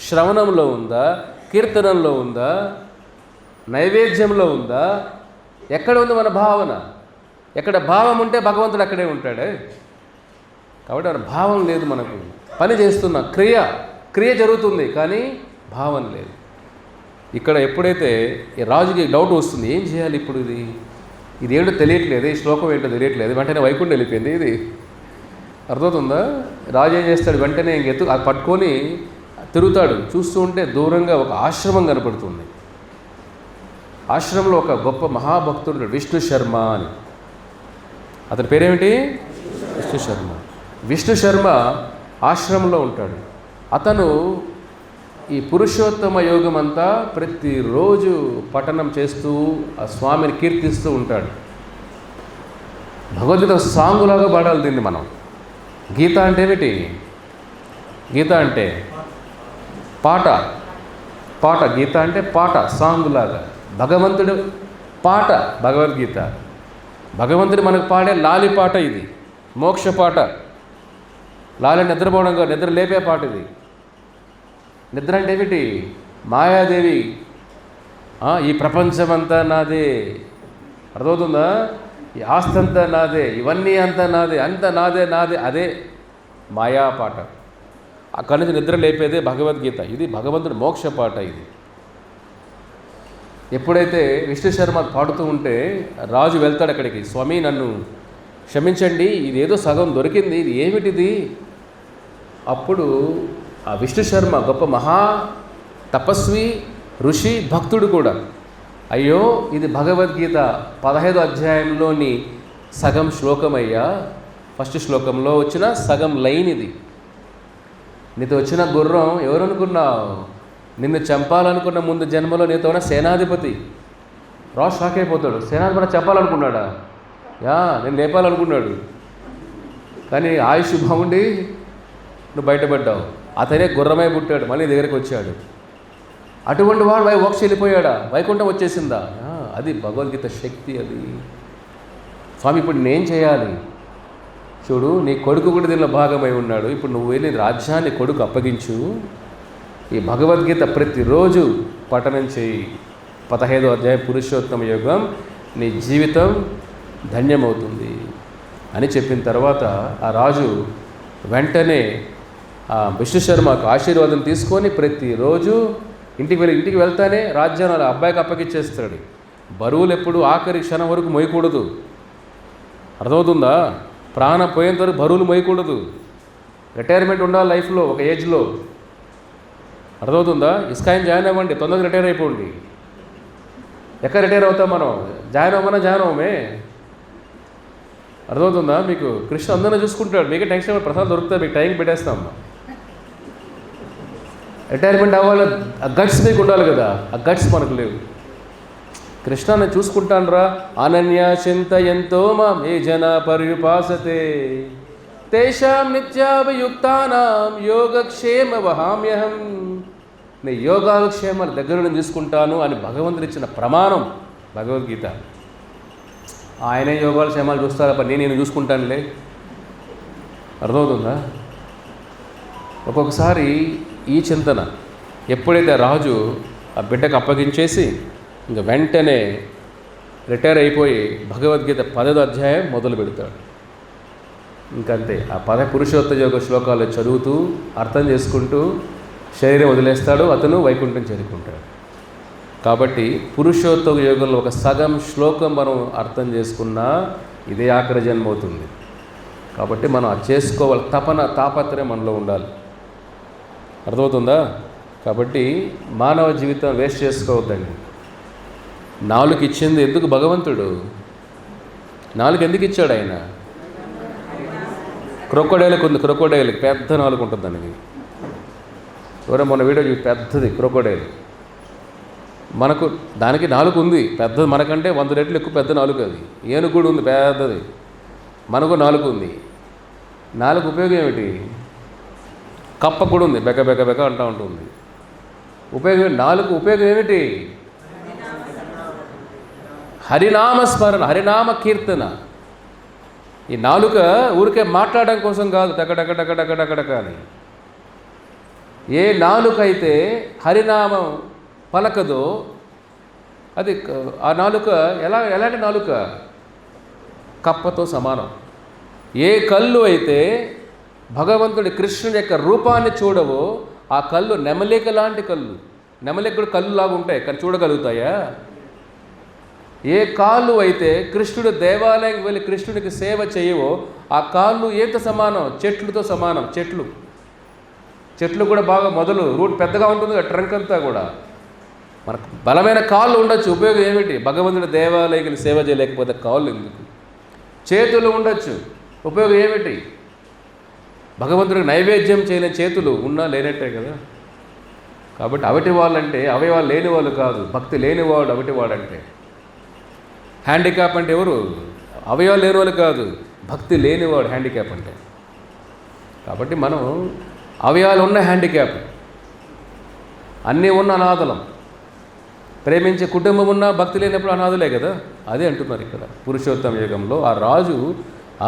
శ్రవణంలో ఉందా? కీర్తనంలో ఉందా? నైవేద్యంలో ఉందా? ఎక్కడ ఉంది మన భావన? ఎక్కడ భావం ఉంటే భగవంతుడు అక్కడే ఉంటాడే. కాబట్టి మన భావం లేదు, మనకు పని చేస్తున్నాం, క్రియ జరుగుతుంది కానీ భావం లేదు. ఇక్కడ ఎప్పుడైతే ఈ రాజుకి డౌట్ వస్తుంది, ఏం చేయాలి ఇప్పుడు, ఇది ఏంటో తెలియట్లేదు, ఈ శ్లోకం ఏంటో తెలియట్లేదు, వెంటనే వైకుంఠం వెళ్ళిపోయింది ఇది. అర్థమవుతుందా? రాజు ఏం చేస్తాడు, వెంటనే ఇంకెత్తు అది పట్టుకొని తిరుగుతాడు. చూస్తూ ఉంటే దూరంగా ఒక ఆశ్రమం కనపడుతుంది. ఆశ్రమంలో ఒక గొప్ప మహాభక్తుడు విష్ణు శర్మ అని, అతని పేరేమిటి? విష్ణు శర్మ. విష్ణు శర్మ ఆశ్రమంలో ఉంటాడు. అతను ఈ పురుషోత్తమ యోగం అంతా ప్రతిరోజు పఠనం చేస్తూ ఆ స్వామిని కీర్తిస్తూ ఉంటాడు. భగవద్గీత సాంగులాగా పాడాలి దీన్ని మనం. గీత అంటే ఏమిటి? గీత అంటే పాట. గీత అంటే పాట, సాంగులాగా. భగవంతుడు పాట భగవద్గీత. భగవంతుడు మనకు పాడే లాలి పాట ఇది, మోక్ష పాట. లాలి నిద్రపోవడం కాదు, నిద్ర లేపే పాట ఇది. నిద్ర అంటే ఏమిటి? మాయాదేవి, ఈ ప్రపంచమంతా నాదే, అర్థమవుతుందా? ఈ ఆస్తి అంతా నాదే, ఇవన్నీ అంతా నాదే, అంతా నాదే, అదే మాయా పాట. అక్కడి నుంచి నిద్ర లేపేదే భగవద్గీత. ఇది భగవంతుడి మోక్ష పాట ఇది. ఎప్పుడైతే విష్ణు శర్మ పాడుతూ ఉంటే రాజు వెళ్తాడు అక్కడికి, స్వామి నన్ను క్షమించండి, ఇదేదో సగం దొరికింది, ఇది ఏమిటిది? అప్పుడు ఆ విష్ణు శర్మ గొప్ప మహా తపస్వి, ఋషి, భక్తుడు కూడా, అయ్యో ఇది భగవద్గీత 15వ అధ్యాయంలోని సగం శ్లోకమయ్యా, ఫస్ట్ శ్లోకంలో వచ్చిన సగం లైన్ ఇది. నీతో వచ్చిన గుర్రం ఎవరు అనుకున్నావు? నిన్ను చంపాలనుకున్న ముందు జన్మలో నీతో ఉన్న సేనాధిపతి. రాజు షాక్ అయిపోతాడు. సేనాధిపతి చంపాలనుకున్నాడా? నేను లేపాలనుకున్నాడు, కానీ ఆయుష్ బాగుండి నువ్వు బయటపడ్డావు. అతనే గుర్రమై పుట్టాడు, మళ్ళీ దగ్గరికి వచ్చాడు. అటువంటి వాడు మోక్ష వెళ్ళిపోయాడా? వైకుంఠం వచ్చేసిందా? అది భగవద్గీత శక్తి. అది స్వామి ఇప్పుడు నేనేం చేయాలి? చూడు, నీ కొడుకు కూడా దీనిలో భాగమై ఉన్నాడు. ఇప్పుడు నువ్వు వెళ్ళి రాజ్యాన్ని కొడుకు అప్పగించు, ఈ భగవద్గీత ప్రతిరోజు పఠనం చేయి. 15వ అధ్యాయం పురుషోత్తమ యోగం, నీ జీవితం ధన్యమవుతుంది అని చెప్పిన తర్వాత ఆ రాజు వెంటనే ఆ విష్ణు శర్మకు ఆశీర్వాదం తీసుకొని ప్రతిరోజు ఇంటికి వెళ్తానే రాజ్యాన్ని అలా అబ్బాయికి అప్పగిచ్చేస్తాడు. బరువులు ఎప్పుడు ఆఖరి క్షణం వరకు మోయకూడదు, అర్థమవుతుందా? ప్రాణం పోయేంత వరకు బరువులు మోయకూడదు. రిటైర్మెంట్ ఉండాలి లైఫ్లో ఒక ఏజ్లో, అర్థమవుతుందా? ఇస్కాయిన్ జాయిన్ అవ్వండి, తొందరగా రిటైర్ అయిపోండి. ఎక్కడ రిటైర్ అవుతాం మనం? జాయిన్ అవ్వమే, అర్థమవుతుందా? మీకు కృష్ణ అందరినీ చూసుకుంటాడు, మీకే టెన్షన్ ప్రసాదం దొరుకుతుంది, మీకు టైంకి పెట్టేస్తాం. రిటైర్మెంట్ అవ్వాలి, ఆ గట్స్ మీకు ఉండాలి కదా, ఆ గట్స్ మనకు లేవు. కృష్ణ నేను చూసుకుంటాను రా, అనన్య చింతయంతో మాం ఏ జన పర్యుపాసతే తేషాం నిత్యాభియుక్తానాం యోగక్షేమ వహామ్యహం. నేను యోగాక్షేమాల దగ్గర నుంచి చూసుకుంటాను అని భగవంతుడు ఇచ్చిన ప్రమాణం భగవద్గీత. ఆయనే యోగాల క్షేమాలు చూస్తారా, నేను చూసుకుంటానులే, అర్థమవుతుందా? ఒక్కొక్కసారి ఈ చింతన ఎప్పుడైతే రాజు ఆ బిడ్డకు అప్పగించేసి ఇంకా వెంటనే రిటైర్ అయిపోయి భగవద్గీత 10వ అధ్యాయం మొదలు పెడతాడు. ఇంకంతే, ఆ పురుషోత్తమ యోగ శ్లోకాలు చదువుతూ అర్థం చేసుకుంటూ శరీరం వదిలేస్తాడు, అతను వైకుంఠం చేరుకుంటాడు. కాబట్టి పురుషోత్తమ యోగంలో ఒక సగం శ్లోకం మనం అర్థం చేసుకున్నా ఇదే ఆఖరి జన్మ అవుతుంది. కాబట్టి మనం అది చేసుకోవాలి, తాపత్రయం మనలో ఉండాలి, అర్థమవుతుందా? కాబట్టి మానవ జీవితం వేస్ట్ చేసుకోవద్దండి. నాలుగు ఇచ్చింది ఎందుకు భగవంతుడు? నాలుగు ఎందుకు ఇచ్చాడు ఆయన? క్రొకోడైల్కి ఉంది, క్రొకోడైల్కి పెద్ద నాలుగు ఉంటుంది దానికి. ఎవరో మొన్న వీడియో చూసి, పెద్దది క్రొకోడైల్. మనకు దానికి నాలుగు ఉంది పెద్దది, మనకంటే 100 రెట్లు ఎక్కువ పెద్ద నాలుగు. అది ఏనుగు కూడా ఉంది పెద్దది, మనకు నాలుగు ఉంది. నాలుగు ఉపయోగం ఏమిటి? కప్ప కూడా ఉంది, బెక బెక బెక అంటూ ఉంటుంది. ఉపయోగం నాలుగు ఉపయోగం ఏమిటి? హరినామస్మరణ, హరినామ కీర్తన. ఈ నాలుక ఊరికే మాట్లాడడం కోసం కాదు, టకటక అని. ఏ నాలుక అయితే హరినామం పలకదో అది ఆ నాలుక ఎలాంటి నాలుక? కప్పతో సమానం. ఏ కళ్ళు అయితే భగవంతుడి కృష్ణుడి యొక్క రూపాన్ని చూడవో ఆ కళ్ళు నెమలిక లాంటి కళ్ళు. నెమలికలు కళ్ళు లాగా ఉంటాయి కానీ చూడగలుగుతాయా? ఏ కాళ్ళు అయితే కృష్ణుడు దేవాలయంకి వెళ్ళి కృష్ణుడికి సేవ చేయవో ఆ కాళ్ళు ఏంత సమానం? చెట్లతో సమానం. చెట్లు కూడా బాగా మొదలు రూట్ పెద్దగా ఉంటుంది, ట్రంక్ అంతా కూడా. మనకు బలమైన కాళ్ళు ఉండొచ్చు, ఉపయోగం ఏమిటి? భగవంతుడి దేవాలయానికి సేవ చేయలేకపోతే కాళ్ళు ఎందుకు? చేతులు ఉండొచ్చు, ఉపయోగం ఏమిటి? భగవంతుడికి నైవేద్యం చేయలేని చేతులు ఉన్నా లేనట్టే కదా. కాబట్టి అవిటి వాళ్ళంటే అవయవాలు లేని వాళ్ళు కాదు, భక్తి లేనివాడు అవిటివాడంటే. హ్యాండిక్యాప్ అంటే ఎవరు? అవయవాలు లేని వాళ్ళు కాదు, భక్తి లేనివాడు హ్యాండిక్యాప్ అంటే. కాబట్టి మనం అవయవాలు ఉన్న హ్యాండిక్యాప్, అన్నీ ఉన్న అనాథలం. ప్రేమించే కుటుంబం ఉన్న భక్తి లేనప్పుడు అనాథలే కదా. అదే అంటున్నారు ఇక్కడ పురుషోత్తమ యుగంలో. ఆ రాజు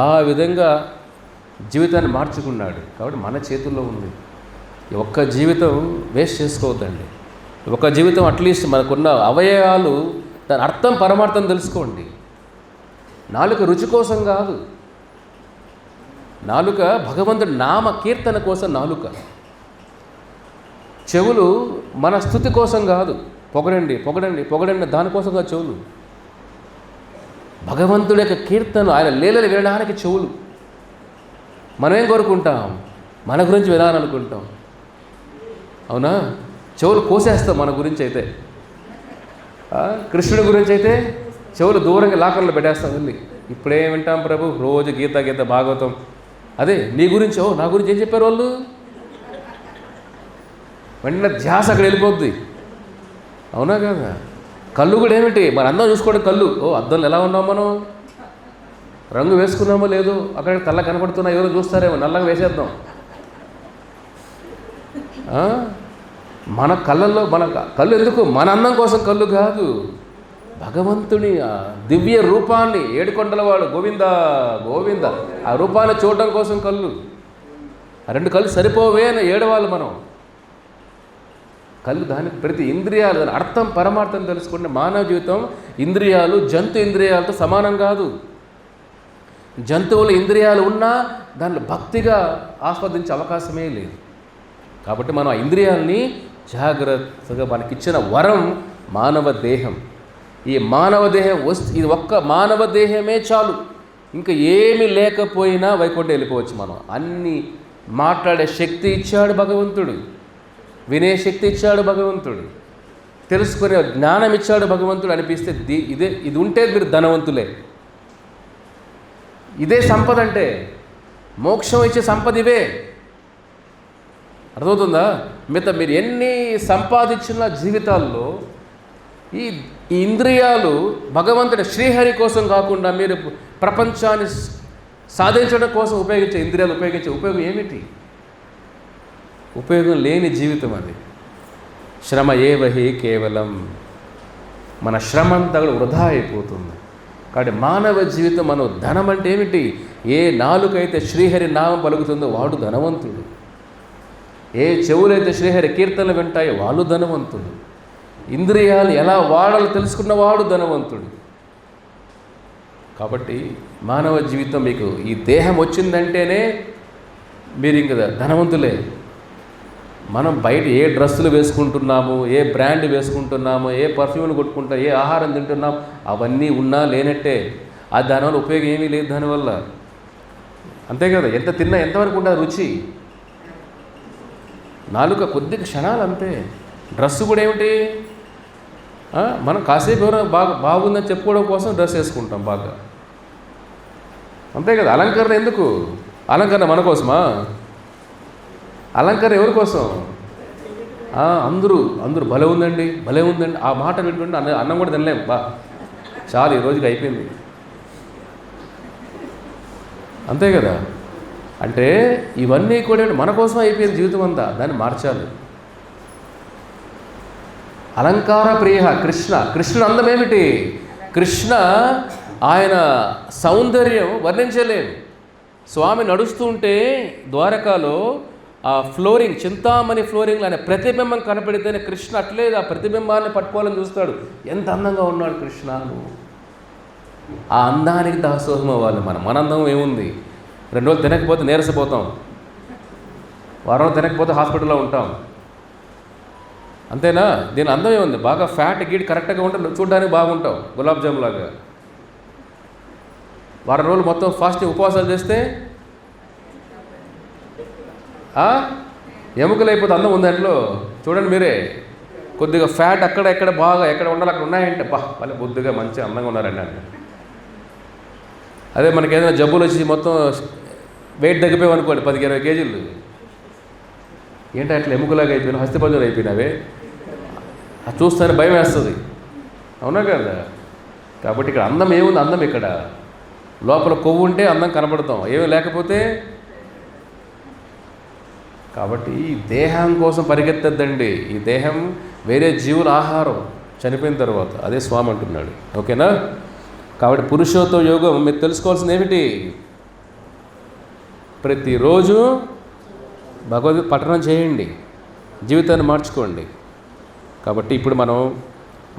ఆ విధంగా జీవితాన్ని మార్చుకున్నాడు. కాబట్టి మన చేతుల్లో ఉంది. ఈ ఒక్క జీవితం వేస్ట్ చేసుకోవద్దండి. ఒక జీవితం అట్లీస్ట్ మనకున్న అవయవాలు దాని అర్థం పరమార్థం తెలుసుకోండి. నాలుక రుచి కోసం కాదు, నాలుక భగవంతుడి నామ కీర్తన కోసం నాలుక. చెవులు మన స్తుతి కోసం కాదు, పొగడండి పొగడండి పొగడండి దానికోసంగా చెవులు. భగవంతుడి యొక్క కీర్తన, ఆయన లీలలు వినడానికి చెవులు. మనం ఏం కోరుకుంటాం? మన గురించి వినాలనుకుంటాం, అవునా? చెవులు కోసేస్తాం మన గురించి అయితే. కృష్ణుడి గురించి అయితే చెవులు దూరంగా లాకర్లో పెట్టేస్తాం వెళ్ళి. ఇప్పుడేం వింటాం ప్రభు? రోజు గీత భాగవతం. అదే నీ గురించి, నా గురించి ఏం చెప్పారు వాళ్ళు? వెంటనే ధ్యాస అక్కడ వెళ్ళిపోద్ది, అవునా కదా? కళ్ళు కూడా ఏమిటి? మన అందం చూసుకోవడం కళ్ళు. అద్దంలో ఎలా ఉన్నాం మనం? రంగు వేసుకున్నామో లేదో, అక్కడ తెల్ల కనపడుతున్నా ఎవరో చూస్తారేమో, నల్లగా వేసేద్దాం. మన కళ్ళల్లో మన కళ్ళు ఎందుకు? మన అందం కోసం కళ్ళు కాదు, భగవంతుని దివ్య రూపాన్ని, ఏడుకొండలవాడు గోవింద గోవింద ఆ రూపాన్ని చూడడం కోసం కళ్ళు. ఆ రెండు కళ్ళు సరిపోవే అని ఏడవాలి మనం. కళ్ళు దానికి ప్రతి ఇంద్రియాలు, దాని అర్థం పరమార్థం తెలుసుకుంటే మానవ జీవితం ఇంద్రియాలు జంతు ఇంద్రియాలతో సమానం కాదు. జంతువుల ఇంద్రియాలు ఉన్నా దానిలో భక్తిగా ఆస్వాదించే అవకాశమే లేదు. కాబట్టి మనం ఆ ఇంద్రియాలని జాగ్రత్తగా, మనకిచ్చిన వరం మానవ దేహం. ఈ మానవ దేహం ఇది ఒక్క మానవ దేహమే చాలు, ఇంకా ఏమీ లేకపోయినా వైకుంఠం వెళ్ళిపోవచ్చు మనం. అన్నీ మాట్లాడే శక్తి ఇచ్చాడు భగవంతుడు, వినే శక్తి ఇచ్చాడు భగవంతుడు, తెలుసుకునే జ్ఞానం ఇచ్చాడు భగవంతుడు. అనిపిస్తే ఇది ఉంటే మీరు ధనవంతులే. ఇదే సంపద అంటే, మోక్షం ఇచ్చే సంపద ఇవే. అర్థమవుతుందా? మీరు ఎన్ని సంపాదించిన జీవితాల్లో ఈ ఇంద్రియాలు భగవంతుడి శ్రీహరి కోసం కాకుండా మీరు ప్రపంచాన్ని సాధించడం కోసం ఉపయోగించే ఇంద్రియాలు ఉపయోగించే ఉపయోగం ఏమిటి? ఉపయోగం లేని జీవితం అది. శ్రమ ఏవహి కేవలం, మన శ్రమ అంతా కూడా వృధా అయిపోతుంది. కాబట్టి మానవ జీవితం, మనం ధనం అంటే ఏమిటి? ఏ నాలుకైతే శ్రీహరి నామం పలుకుతుందో వాడు ధనవంతుడు. ఏ చెవులైతే శ్రీహరి కీర్తనలు వింటాయో వాళ్ళు ధనవంతుడు. ఇంద్రియాలు ఎలా వాడాలో తెలుసుకున్నవాడు ధనవంతుడు. కాబట్టి మానవ జీవితం, మీకు ఈ దేహం వచ్చిందంటేనే మీరు ఇంక ధనవంతులే. మనం బయట ఏ డ్రెస్సులు వేసుకుంటున్నాము, ఏ బ్రాండ్ వేసుకుంటున్నాము, ఏ పర్ఫ్యూమ్లు కొట్టుకుంటాం, ఏ ఆహారం తింటున్నాం, అవన్నీ ఉన్నా లేనట్టే. ఆ దానివల్ల ఉపయోగం ఏమీ లేదు దానివల్ల, అంతే కదా? ఎంత తిన్నా ఎంతవరకు ఉంటుంది రుచి? నాలుక కొద్ది క్షణాలు అంతే. డ్రెస్సు కూడా ఏమిటి? మనం కాసేపు ఎవరో బాగుందని చెప్పుకోవడం కోసం డ్రెస్ వేసుకుంటాం బాగా, అంతే కదా? అలంకరణ ఎందుకు? అలంకరణ మన కోసమా? అలంకరణ ఎవరి కోసం? అందరూ భలే ఉందండి భలే ఉందండి ఆ మాట వింటుంటే అన్నం కూడా తినలేం. చాలు ఈ రోజుకి అయిపోయింది, అంతే కదా? అంటే ఇవన్నీ కూడా మన కోసం అయిపోయింది జీవితం అంతా. దాన్ని మార్చాలి. అలంకార ప్రియ కృష్ణుడు అందం ఏమిటి? కృష్ణ ఆయన సౌందర్యం వర్ణించలేము. స్వామి నడుస్తూ ఉంటే ద్వారకాలో ఆ ఫ్లోరింగ్, చింతామణి ఫ్లోరింగ్లో ఆయన ప్రతిబింబం కనపడితేనే కృష్ణ అట్లే ఆ ప్రతిబింబాన్ని పట్టుకోవాలని చూస్తాడు. ఎంత అందంగా ఉన్నాడు కృష్ణ. ఆ అందానికి దాసోహం అవ్వాలి మనం. మన అందం ఏముంది? 2 రోజులు తినకపోతే నీరసపోతాం, వారం తినకపోతే హాస్పిటల్లో ఉంటాం, అంతేనా? దీని అందం ఏముంది? బాగా ఫ్యాట్ గీడ్ కరెక్ట్గా ఉంటే చూడడానికి బాగుంటాం, గులాబ్ జామ్ లాగా. వారం రోజులు మొత్తం ఫాస్టింగ్ ఉపవాసాలు చేస్తే ఎముకలు అయిపోతే అందం ఉంది దాంట్లో. చూడండి మీరే, కొద్దిగా ఫ్యాట్ అక్కడ ఎక్కడ బాగా ఎక్కడ ఉండాలి అక్కడ ఉన్నాయంటే మళ్ళీ బొద్దుగా మంచి అందంగా ఉన్నారండి అంటే. అదే మనకి ఏదైనా జబ్బులు వచ్చి మొత్తం వెయిట్ తగ్గిపోయామనుకోండి 10-20 కేజీలు, ఏంటి అట్లా ఎముకలాగా అయిపోయినా, హస్తిపంజలు అయిపోయినావే, అది చూస్తేనే భయం వేస్తుంది, అవునా కదా? కాబట్టి ఇక్కడ అందం ఏముంది? అందం ఇక్కడ లోపల కొవ్వు ఉంటే అందం కనపడతాం, ఏమీ లేకపోతే. కాబట్టి ఈ దేహం కోసం పరిగెత్తద్దండి. ఈ దేహం వేరే జీవుల ఆహారం చనిపోయిన తర్వాత, అదే స్వామి అంటున్నాడు. ఓకేనా? కాబట్టి పురుషోత్తమ యోగం మీరు తెలుసుకోవాల్సింది ఏమిటి? ప్రతిరోజు భగవద్గీత పఠనం చేయండి, జీవితాన్ని మార్చుకోండి. కాబట్టి ఇప్పుడు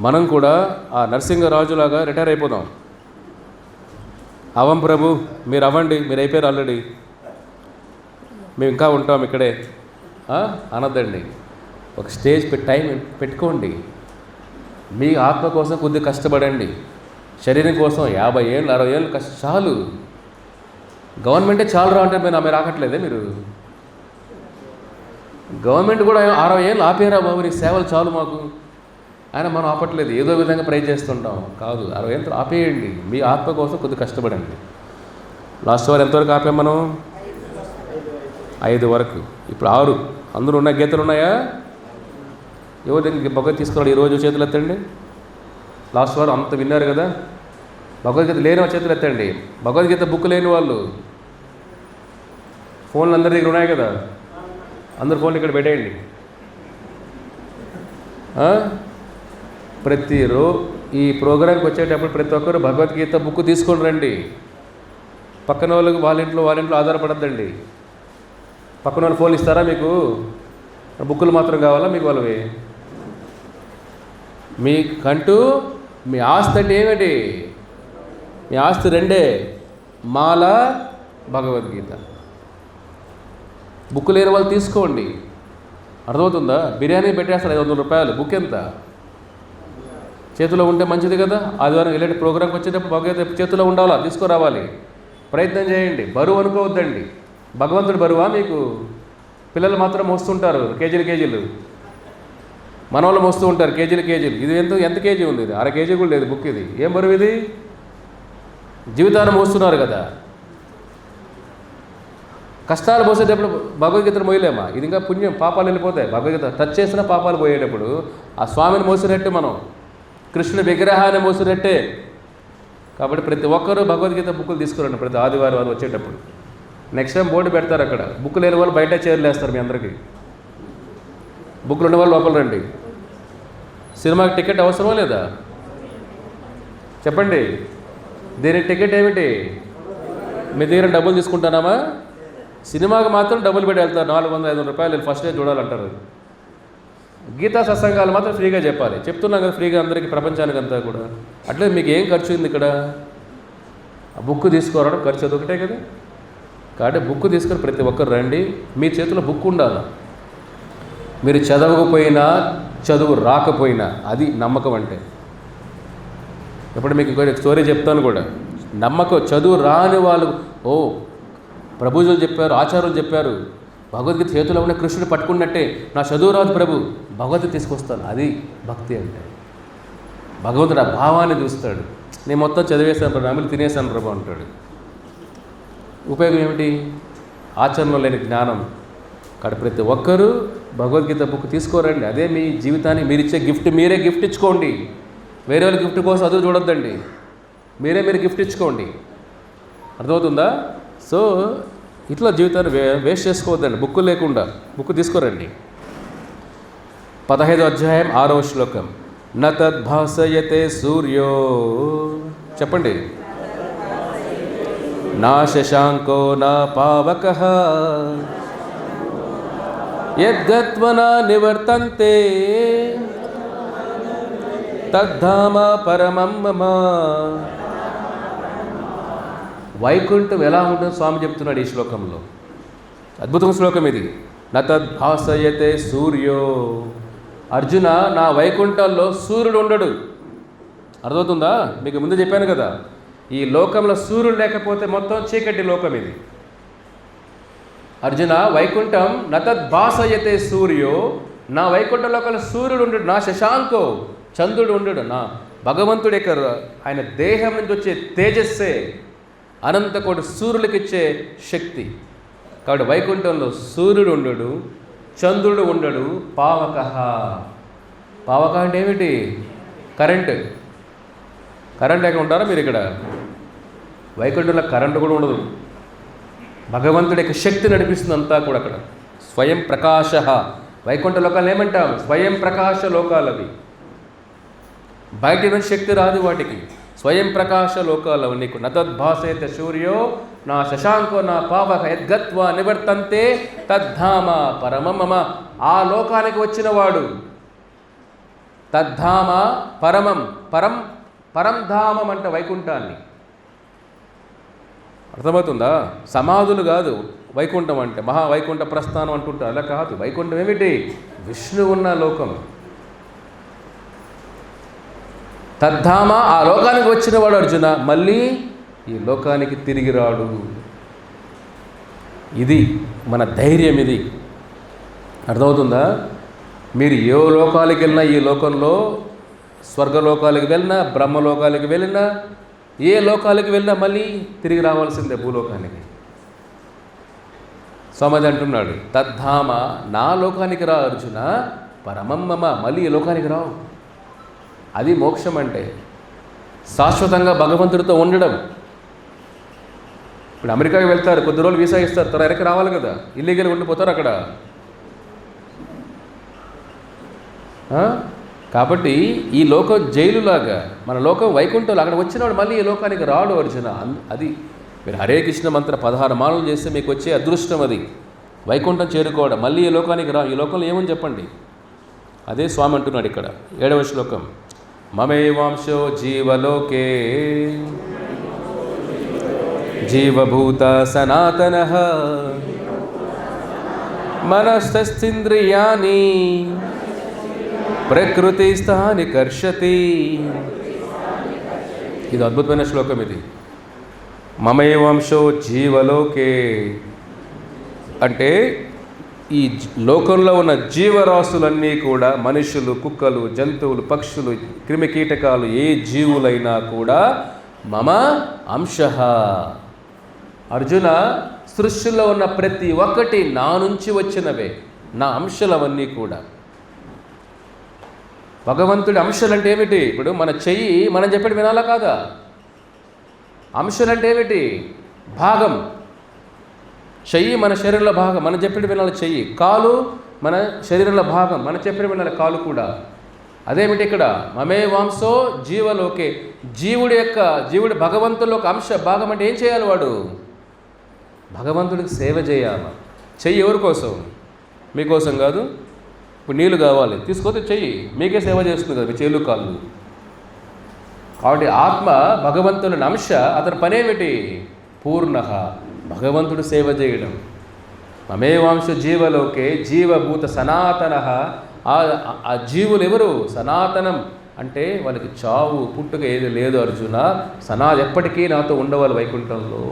మనం కూడా ఆ నరసింహరాజులాగా రిటైర్ అయిపోదాం. అవం ప్రభు, మీరు అవ్వండి, మీరు అయిపోయారు ఆల్రెడీ, మేము ఇంకా ఉంటాం ఇక్కడే అనద్దండి. ఒక స్టేజ్ టైం పెట్టుకోండి. మీ ఆత్మ కోసం కొద్దిగా కష్టపడండి. శరీరం కోసం 50 ఏళ్ళు 60 ఏళ్ళు చాలు. గవర్నమెంటే చాలు రా అంటే మీరు ఆగట్లేదే? మీరు గవర్నమెంట్ కూడా 60 ఏళ్ళు ఆపేరా బాబు, నీ సేవలు చాలు మాకు ఆయన మనం ఆపట్లేదు, ఏదో విధంగా ట్రై చేస్తుంటాం. కాదు, 60 ఏళ్ళు ఆపేయండి. మీ ఆత్మ కోసం కొద్దిగా కష్టపడండి. లాస్ట్ వారు ఎంతవరకు ఆపాం మనం? 5 వరకు. ఇప్పుడు 6. అందరూ ఉన్నాయి, గీతలు ఉన్నాయా? ఎవరి దగ్గర భగవద్గీత తీసుకురాడు ఈరోజు? చేతులు ఎత్తండి. లాస్ట్ వారు అంత విన్నారు కదా. భగవద్గీత లేని చేతులు ఎత్తండి. భగవద్గీత బుక్ లేని వాళ్ళు, ఫోన్లు అందరి దగ్గర ఉన్నాయి కదా, అందరు ఫోన్లు ఇక్కడ పెట్టేయండి. ఈ ప్రోగ్రాంకి వచ్చేటప్పుడు ప్రతి ఒక్కరు భగవద్గీత బుక్ తీసుకొని రండి. పక్కన వాళ్ళకి వాళ్ళ ఇంట్లో ఆధారపడద్దండి. పక్కన వాళ్ళు ఫోన్లు ఇస్తారా మీకు? బుక్కులు మాత్రం కావాలా మీకు వాళ్ళవి? మీకంటూ మీ ఆస్తి అంటే ఏమిటి? మీ ఆస్తి 2: మాల, భగవద్గీత. బుక్ లేని వాళ్ళు తీసుకోండి. అర్థమవుతుందా? బిర్యానీ పెట్టేస్తారు 500 రూపాయలు, బుక్ ఎంత? చేతిలో ఉంటే మంచిది కదా. ఆదివారం ఇలాంటి ప్రోగ్రాంకి వచ్చేటప్పుడు భగవద్గీత చేతిలో ఉండాలా, తీసుకురావాలి. ప్రయత్నం చేయండి. బరువు అనుకోవద్దండి. భగవంతుడు బరువా మీకు? పిల్లలు మాత్రం మోస్తుంటారు కేజీలు. మన వాళ్ళు మోస్తూ ఉంటారు కేజీలు. ఇది ఎంత కేజీ ఉంది? ఇది 1/2 కేజీ కూడా లేదు బుక్. ఇది ఏం బరువు? ఇది జీవితాన్ని మోస్తున్నారు కదా. కష్టాలు మోసేటప్పుడు భగవద్గీతను మోయలేమా? ఇది ఇంకా పుణ్యం, పాపాలు వెళ్ళిపోతాయి. భగవద్గీత టచ్ చేసిన పాపాలు పోయేటప్పుడు ఆ స్వామిని మోసినట్టే, మనం కృష్ణుని విగ్రహాన్ని మోసినట్టే. కాబట్టి ప్రతి ఒక్కరూ భగవద్గీత బుక్కులు తీసుకురండి ప్రతి ఆదివారం వాళ్ళు వచ్చేటప్పుడు. నెక్స్ట్ టైం బోర్డు పెడతారు అక్కడ. బుక్ లేని వాళ్ళు బయట చైర్లు వేస్తారు మీ అందరికీ. బుక్లు ఉన్న వాళ్ళు లోపల రండి. సినిమాకి టికెట్ అవసరమా లేదా? చెప్పండి. దీనికి టికెట్ ఏమిటి? మీ దగ్గర డబ్బులు తీసుకుంటానామా? సినిమాకి మాత్రం డబ్బులు పెట్టి వెళ్తారు, 400-500 రూపాయలు ఫస్ట్ డే చూడాలంటారు. గీతా సత్సంగాలు మాత్రం ఫ్రీగా చెప్పాలి. చెప్తున్నాం కదా ఫ్రీగా అందరికీ, ప్రపంచానికి అంతా కూడా. అట్లే మీకు ఏం ఖర్చు ఉంది ఇక్కడ? ఆ బుక్ తీసుకోవడం ఖర్చు అదొకటే కదా. కాబట్టి బుక్ తీసుకొని ప్రతి ఒక్కరు రండి. మీ చేతిలో బుక్ ఉండాలి. మీరు చదవకపోయినా, చదువు రాకపోయినా, అది నమ్మకం అంటే. ఇప్పుడు మీకు ఇంకొక స్టోరీ చెప్తాను కూడా. నమ్మకం, చదువు రాని వాళ్ళు, ప్రభుజులు చెప్పారు, ఆచార్యులు చెప్పారు, భగవద్గీత చేతిలో ఉన్న కృష్ణుడు పట్టుకున్నట్టే నా చదువు రాదు ప్రభు, భగవద్గీత తీసుకొస్తాను. అది భక్తి అంటే. భగవంతుడు ఆ భావాన్ని చూస్తాడు. నేను మొత్తం చదివేశాను ప్రభు, అమలు తినేశాను ప్రభు అంటాడు. ఉపయోగం ఏమిటి? ఆచరణలో లేని జ్ఞానం. కాబట్టి ప్రతి ఒక్కరూ భగవద్గీత బుక్ తీసుకోరండి. అదే మీ జీవితానికి మీరు ఇచ్చే గిఫ్ట్. మీరే గిఫ్ట్ ఇచ్చుకోండి. వేరే వాళ్ళ గిఫ్ట్ కోసం అదువు చూడొద్దండి. మీరు గిఫ్ట్ ఇచ్చుకోండి. అర్థమవుతుందా? సో ఇట్లా జీవితాన్ని వేస్ట్ చేసుకోవద్దండి. బుక్ లేకుండా బుక్ తీసుకోరండి. 15వ అధ్యాయం 6వ శ్లోకం. న తద్భాసయతే సూర్యో, చెప్పండి, నా శశాంకో నా పావకః యద్గత్వన నివర్తంతే తద్ధామ పరమం మమ. వైకుంఠం ఎలా ఉంటుందో స్వామి చెప్తున్నాడు ఈ శ్లోకంలో. అద్భుతమైన శ్లోకం ఇది. నతద్భాసయతే సూర్యో. అర్జున, నా వైకుంఠంలో సూర్యుడు ఉండడు. అర్థమవుతుందా? మీకు ముందు చెప్పాను కదా, ఈ లోకంలో సూర్యుడు లేకపోతే మొత్తం చీకటి లోకం ఇది. అర్జున, వైకుంఠం నతద్భాసయతే సూర్యో, నా వైకుంఠ లోకంలో సూర్యుడు ఉండడు. నా శశాంకో, చంద్రుడు ఉండడు. నా భగవంతుడి యొక్క ఆయన దేహం నుంచి వచ్చే తేజస్సే అనంతకోటి సూర్యులకు ఇచ్చే శక్తి. కాబట్టి వైకుంఠంలో సూర్యుడు ఉండడు, చంద్రుడు ఉండడు. పావక. పావక అంటే ఏమిటి? కరెంటు. కరెంట్ లేక ఉంటారా మీరు ఇక్కడ? వైకుంఠంలో కరెంటు కూడా ఉండదు. భగవంతుడి యొక్క శక్తి నడిపిస్తుంది అంతా కూడా అక్కడ. స్వయం ప్రకాశ. వైకుంఠ లోకాలు ఏమంటాం? స్వయం ప్రకాశ లోకాలు అవి. బయట నుంచి శక్తి రాదు వాటికి. స్వయం ప్రకాశ లోకాలు అవి నీకు. నతద్భాసయతే సూర్యో నా శశాంకో నా పావక యద్గత్వా నివర్తంతే తద్ధామ పరమం మమ. ఆ లోకానికి వచ్చిన వాడు తద్ధామ పరమం. పరంధామం అంటే వైకుంఠాన్ని. అర్థమవుతుందా? సమాధులు కాదు వైకుంఠం అంటే. మహావైకుంఠ ప్రస్థానం అంటుంటారు, అలా కాదు. వైకుంఠం ఏమిటి? విష్ణువు ఉన్న లోకం. తద్ధామ, ఆ లోకానికి వచ్చినవాడు అర్జున మళ్ళీ ఈ లోకానికి తిరిగి రాడు. ఇది మన ధైర్యం. ఇది అర్థమవుతుందా? మీరు ఏ లోకాలకు వెళ్ళినా, ఈ లోకంలో స్వర్గలోకాలకు వెళ్ళినా, బ్రహ్మలోకాలకు వెళ్ళినా, ఏ లోకాలకు వెళ్ళినా మళ్ళీ తిరిగి రావాల్సిందే భూలోకానికి. స్వామి అంటున్నాడు, తద్ధామ, నా లోకానికి రా అర్జున, పరమం మమ, మళ్ళీ ఈ లోకానికి రావు. అది మోక్షం అంటే. శాశ్వతంగా భగవంతుడితో ఉండడం. ఇప్పుడు అమెరికాకి వెళ్తారు, కొద్ది రోజులు వీసా ఇస్తారు, త్వర ఎరకి రావాలి కదా. ఇల్లీగల్గా ఉండిపోతారు అక్కడ. కాబట్టి ఈ లోకం జైలులాగా, మన లోకం వైకుంఠంలో. అక్కడ వచ్చినవాడు మళ్ళీ ఈ లోకానికి రాడు అర్జున. అది మీరు హరే కృష్ణ మంత్ర 16 మాలలు చేస్తే మీకు వచ్చే అదృష్టం అది. వైకుంఠం చేరుకోవడం. మళ్ళీ ఈ లోకానికి రా. ఈ లోకంలో ఏమని చెప్పండి? అదే స్వామి అంటున్నాడు ఇక్కడ 7వ శ్లోకం. మమేవాంశో జీవలోకే జీవభూత సనాతనః మనస్తస్థింద్రియాణి ప్రకృతిస్థాని కర్షతి. ఇది అద్భుతమైన శ్లోకం ఇది. మమేవాంశో జీవలోకే అంటే ఈ లోకంలో ఉన్న జీవరాశులన్నీ కూడా, మనుషులు, కుక్కలు, జంతువులు, పక్షులు, క్రిమికీటకాలు, ఏ జీవులైనా కూడా మమ అంశః. అర్జున, సృష్టిలో ఉన్న ప్రతి ఒక్కటి నా నుంచి వచ్చినవే, నా అంశాలవన్నీ కూడా. భగవంతుడి అంశాలంటే ఏమిటి? ఇప్పుడు మన చెయ్యి మనం చెప్పేది వినాలా కాదా? అంశాలంటే ఏమిటి? భాగం. చెయ్యి మన శరీరంలో భాగం, మనం చెప్పేది వినాలి చెయ్యి. కాలు మన శరీరంలో భాగం, మనం చెప్పేది వినాలి కాలు కూడా. అదేమిటి ఇక్కడ? మమే వాంసో జీవలోకే. జీవుడి భగవంతుల్లో ఒక అంశ భాగం. అంటే ఏం చేయాలి వాడు? భగవంతుడికి సేవ చేయాలి. చెయ్యి ఎవరి కోసం? మీకోసం కాదు. ఇప్పుడు నీళ్ళు కావాలి, తీసుకొస్తే చెయ్యి మీకే సేవ చేస్తుంది కదా, మీ చేలు కాళ్ళు. కాబట్టి ఆత్మ భగవంతుని అంశ. అతని పనేమిటి? పూర్ణ, భగవంతుడు సేవ చేయడం. మమేవాంశ జీవలోకే జీవభూత సనాతన. ఆ జీవులు ఎవరు? సనాతనం అంటే వాళ్ళకి చావు పుట్టుక ఏది లేదు అర్జున. ఎప్పటికీ నాతో ఉండవాలి వైకుంఠంలో.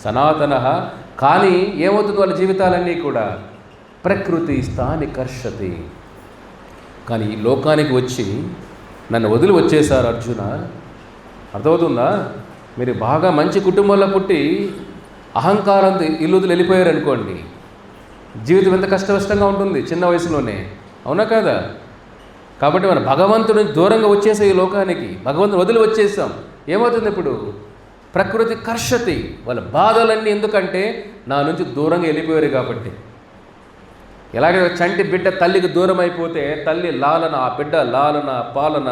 సనాతన. కానీ ఏమవుతుంది వాళ్ళ జీవితాలన్నీ కూడా? ప్రకృతి స్థాని కర్షతి. కానీ ఈ లోకానికి వచ్చి నన్ను వదిలి వచ్చేసారు అర్జున. అర్థమవుతుందా? మీరు బాగా మంచి కుటుంబంలో పుట్టి అహంకారంతో ఇల్లు వదిలి వెళ్ళిపోయారు అనుకోండి, జీవితం ఎంత కష్టంగా ఉంటుంది చిన్న వయసులోనే. అవునా కాదా? కాబట్టి మన భగవంతుడిని దూరంగా వచ్చేసాం ఈ లోకానికి. భగవంతుని వదిలి వచ్చేసాం. ఏమవుతుంది ఇప్పుడు? ప్రకృతి కర్షతి. వాళ్ళ బాధలన్నీ ఎందుకంటే నా నుంచి దూరంగా వెళ్ళిపోయారు కాబట్టి. ఎలాగే చంటి బిడ్డ తల్లికి దూరం అయిపోతే తల్లి లాలన, ఆ బిడ్డ లాలన, పాలన,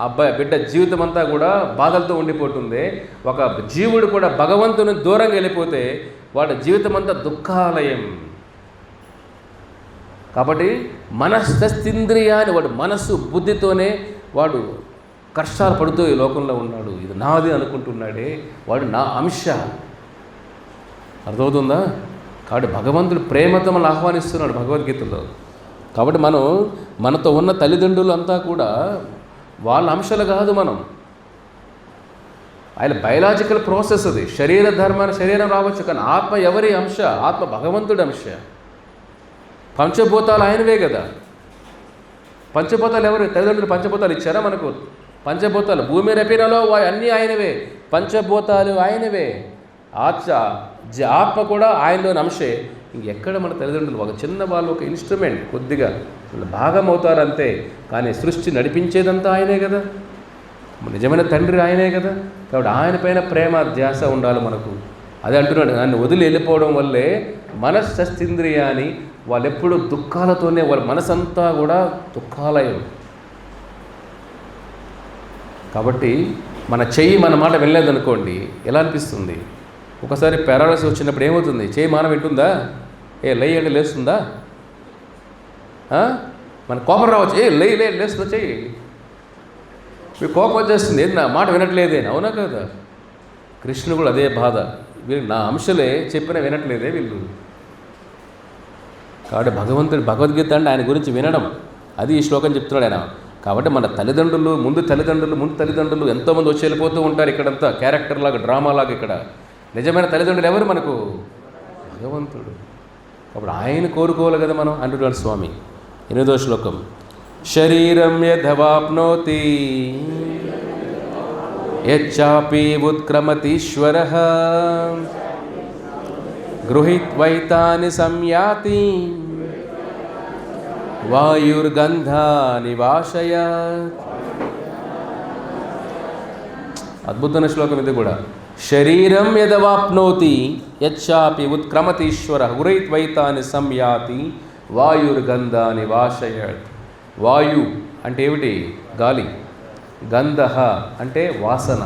ఆ బిడ్డ జీవితం అంతా కూడా బాధలతో ఉండిపోతుంది. ఒక జీవుడు కూడా భగవంతుని దూరంగా వెళ్ళిపోతే వాడి జీవితం అంతా దుఃఖాలయం. కాబట్టి మనస్తేంద్రియాన్ని వాడు మనస్సు బుద్ధితోనే వాడు కష్టాలు పడుతూ ఈ లోకంలో ఉన్నాడు. ఇది నాది అనుకుంటున్నాడే, వాడు నా అంశ. అర్థమవుతుందా? కాబట్టి భగవంతుడు ప్రేమతో మనల్ని ఆహ్వానిస్తున్నాడు భగవద్గీతలో. కాబట్టి మనతో ఉన్న తల్లిదండ్రులు అంతా కూడా వాళ్ళ అంశాలు కాదు. ఆయన బయలాజికల్ ప్రాసెస్ అది. శరీరం రావచ్చు, కానీ ఆత్మ ఎవరి అంశ? ఆత్మ భగవంతుడి అంశ. పంచభూతాలు ఆయనవే కదా. పంచభూతాలు ఎవరు? తల్లిదండ్రులు పంచభూతాలు ఇచ్చారా మనకు? పంచభూతాలు భూమి రపినలో అన్నీ ఆయనవే. పంచభూతాలు ఆయనవే. ఆత్మ కూడా ఆయనలోని అంశే. ఇంకెక్కడ మన తల్లిదండ్రులు ఒక చిన్న వాళ్ళు ఒక ఇన్స్ట్రుమెంట్, కొద్దిగా భాగం అవుతారంతే. కానీ సృష్టి నడిపించేదంతా ఆయనే కదా. నిజమైన తండ్రి ఆయనే కదా. కాబట్టి ఆయన పైన ప్రేమ ధ్యాస ఉండాలి మనకు. అదే అంటున్నాడు, నన్ను వదిలి వెళ్ళిపోవడం వల్లే మనస్సేంద్రియాన్ని వాళ్ళు ఎప్పుడు దుఃఖాలతోనే, వాళ్ళ మనసంతా కూడా దుఃఖాలయం. కాబట్టి మన చెయ్యి మన మాట వెళ్ళలేదనుకోండి, ఎలా అనిపిస్తుంది? ఒకసారి పారాలసిస్ వచ్చినప్పుడు ఏమవుతుంది? చెయ్యి మానం వింటుందా? లేయండి లేస్తుందా? మన కోపం రావచ్చు, లేస్తుందా చెయ్యి? మీకు కోపం వచ్చేస్తుంది, ఏది నా మాట వినట్లేదే, అవునా కదా? కృష్ణుడు కూడా అదే బాధ. వీళ్ళు నా అంశలే చెప్పినా వినట్లేదే వీళ్ళు. కాబట్టి భగవద్గీత అంటే ఆయన గురించి వినడం, అది ఈ శ్లోకం చెప్తున్నాడు ఆయన. కాబట్టి మన ముందు తల్లిదండ్రులు ఎంతోమంది వచ్చి వెళ్ళిపోతూ ఉంటారు ఇక్కడంతా, క్యారెక్టర్ లాగా, డ్రామాలాగా. ఇక్కడ నిజమైన తల్లిదండ్రులు ఎవరు మనకు? భగవంతుడు. కాబట్టి ఆయన కోరుకోవాలి కదా మనం అంటున్నాడు స్వామి. 8వ శ్లోకం. శరీరం యదవాప్నోతి యచ్చాపి ఉత్క్రమతీశ్వరః గృహీత్వైతాని సంయాతి వాయుర్గంధాని వాశయాత్. అద్భుతమైన శ్లోకం ఇది కూడా. శరీరం యదవాప్నోతి యచ్చాపి ఉత్క్రమతీశ్వరః గృహీత్వైతాని సంయాతి వాయుర్గంధాని వాశయాత్. వాయు అంటే ఏమిటి? గాలి. గంధః అంటే వాసన.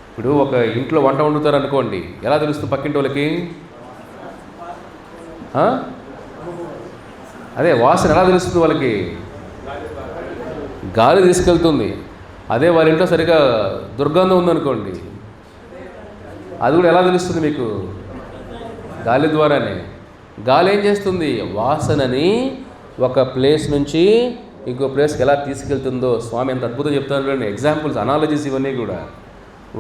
ఇప్పుడు ఒక ఇంట్లో వంట వండుతారు అనుకోండి, ఎలా తెలుస్తుంది పక్కింటి వాళ్ళకి? అదే వాసన ఎలా తెలుస్తుంది వాళ్ళకి? గాలి తీసుకెళ్తుంది. అదే వారి ఇంట్లో సరిగా దుర్గంధం ఉందనుకోండి, అది కూడా ఎలా తెలుస్తుంది మీకు? గాలి ద్వారానే. గాలి ఏం చేస్తుంది? వాసనని ఒక ప్లేస్ నుంచి ఇంకో ప్లేస్కి ఎలా తీసుకెళ్తుందో స్వామి ఎంత అద్భుతంగా చెప్తాను. ఎగ్జాంపుల్స్, అనాలజీస్ ఇవన్నీ కూడా.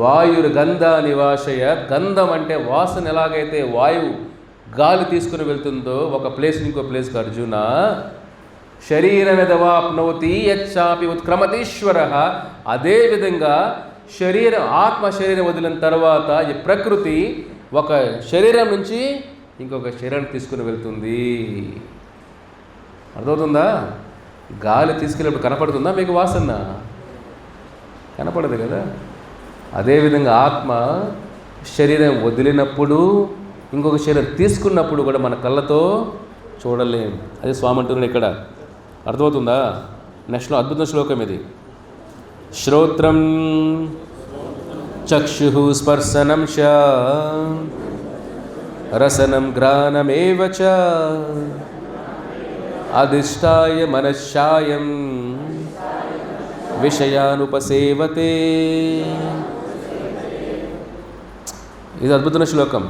వాయుర్ గంధ నివాసయ. గంధం అంటే వాసన. ఎలాగైతే వాయువు గాలి తీసుకుని వెళ్తుందో ఒక ప్లేస్ ఇంకో ప్లేస్కి, అర్జున శరీరమెదవాప్నోతి యచ్చాపి ఉత్క్రమతీశ్వరః. అదేవిధంగా ఆత్మ శరీరం వదిలిన తర్వాత ఈ ప్రకృతి ఒక శరీరం నుంచి ఇంకొక శరీరం తీసుకుని వెళ్తుంది. అర్థమవుతుందా? గాలి తీసుకెళ్ళినప్పుడు కనపడుతుందా మీకు వాసన? కనపడదు కదా. అదేవిధంగా ఆత్మ శరీరం వదిలినప్పుడు ఇంకొక శరీరం తీసుకున్నప్పుడు కూడా మన కళ్ళతో చూడలేం. అదే స్వామి అంటున్నాడు ఇక్కడ. అర్థమవుతుందా? నెక్స్ట్లో అద్భుత శ్లోకం ఇది. శ్రోత్రం చక్షు స్పర్శనం చ రసనం ఘ్రాణమేవ చ అధిష్టాయ మనశ్శాయం విషయానుపసేవతే. ఇది అద్భుతమైన శ్లోకం.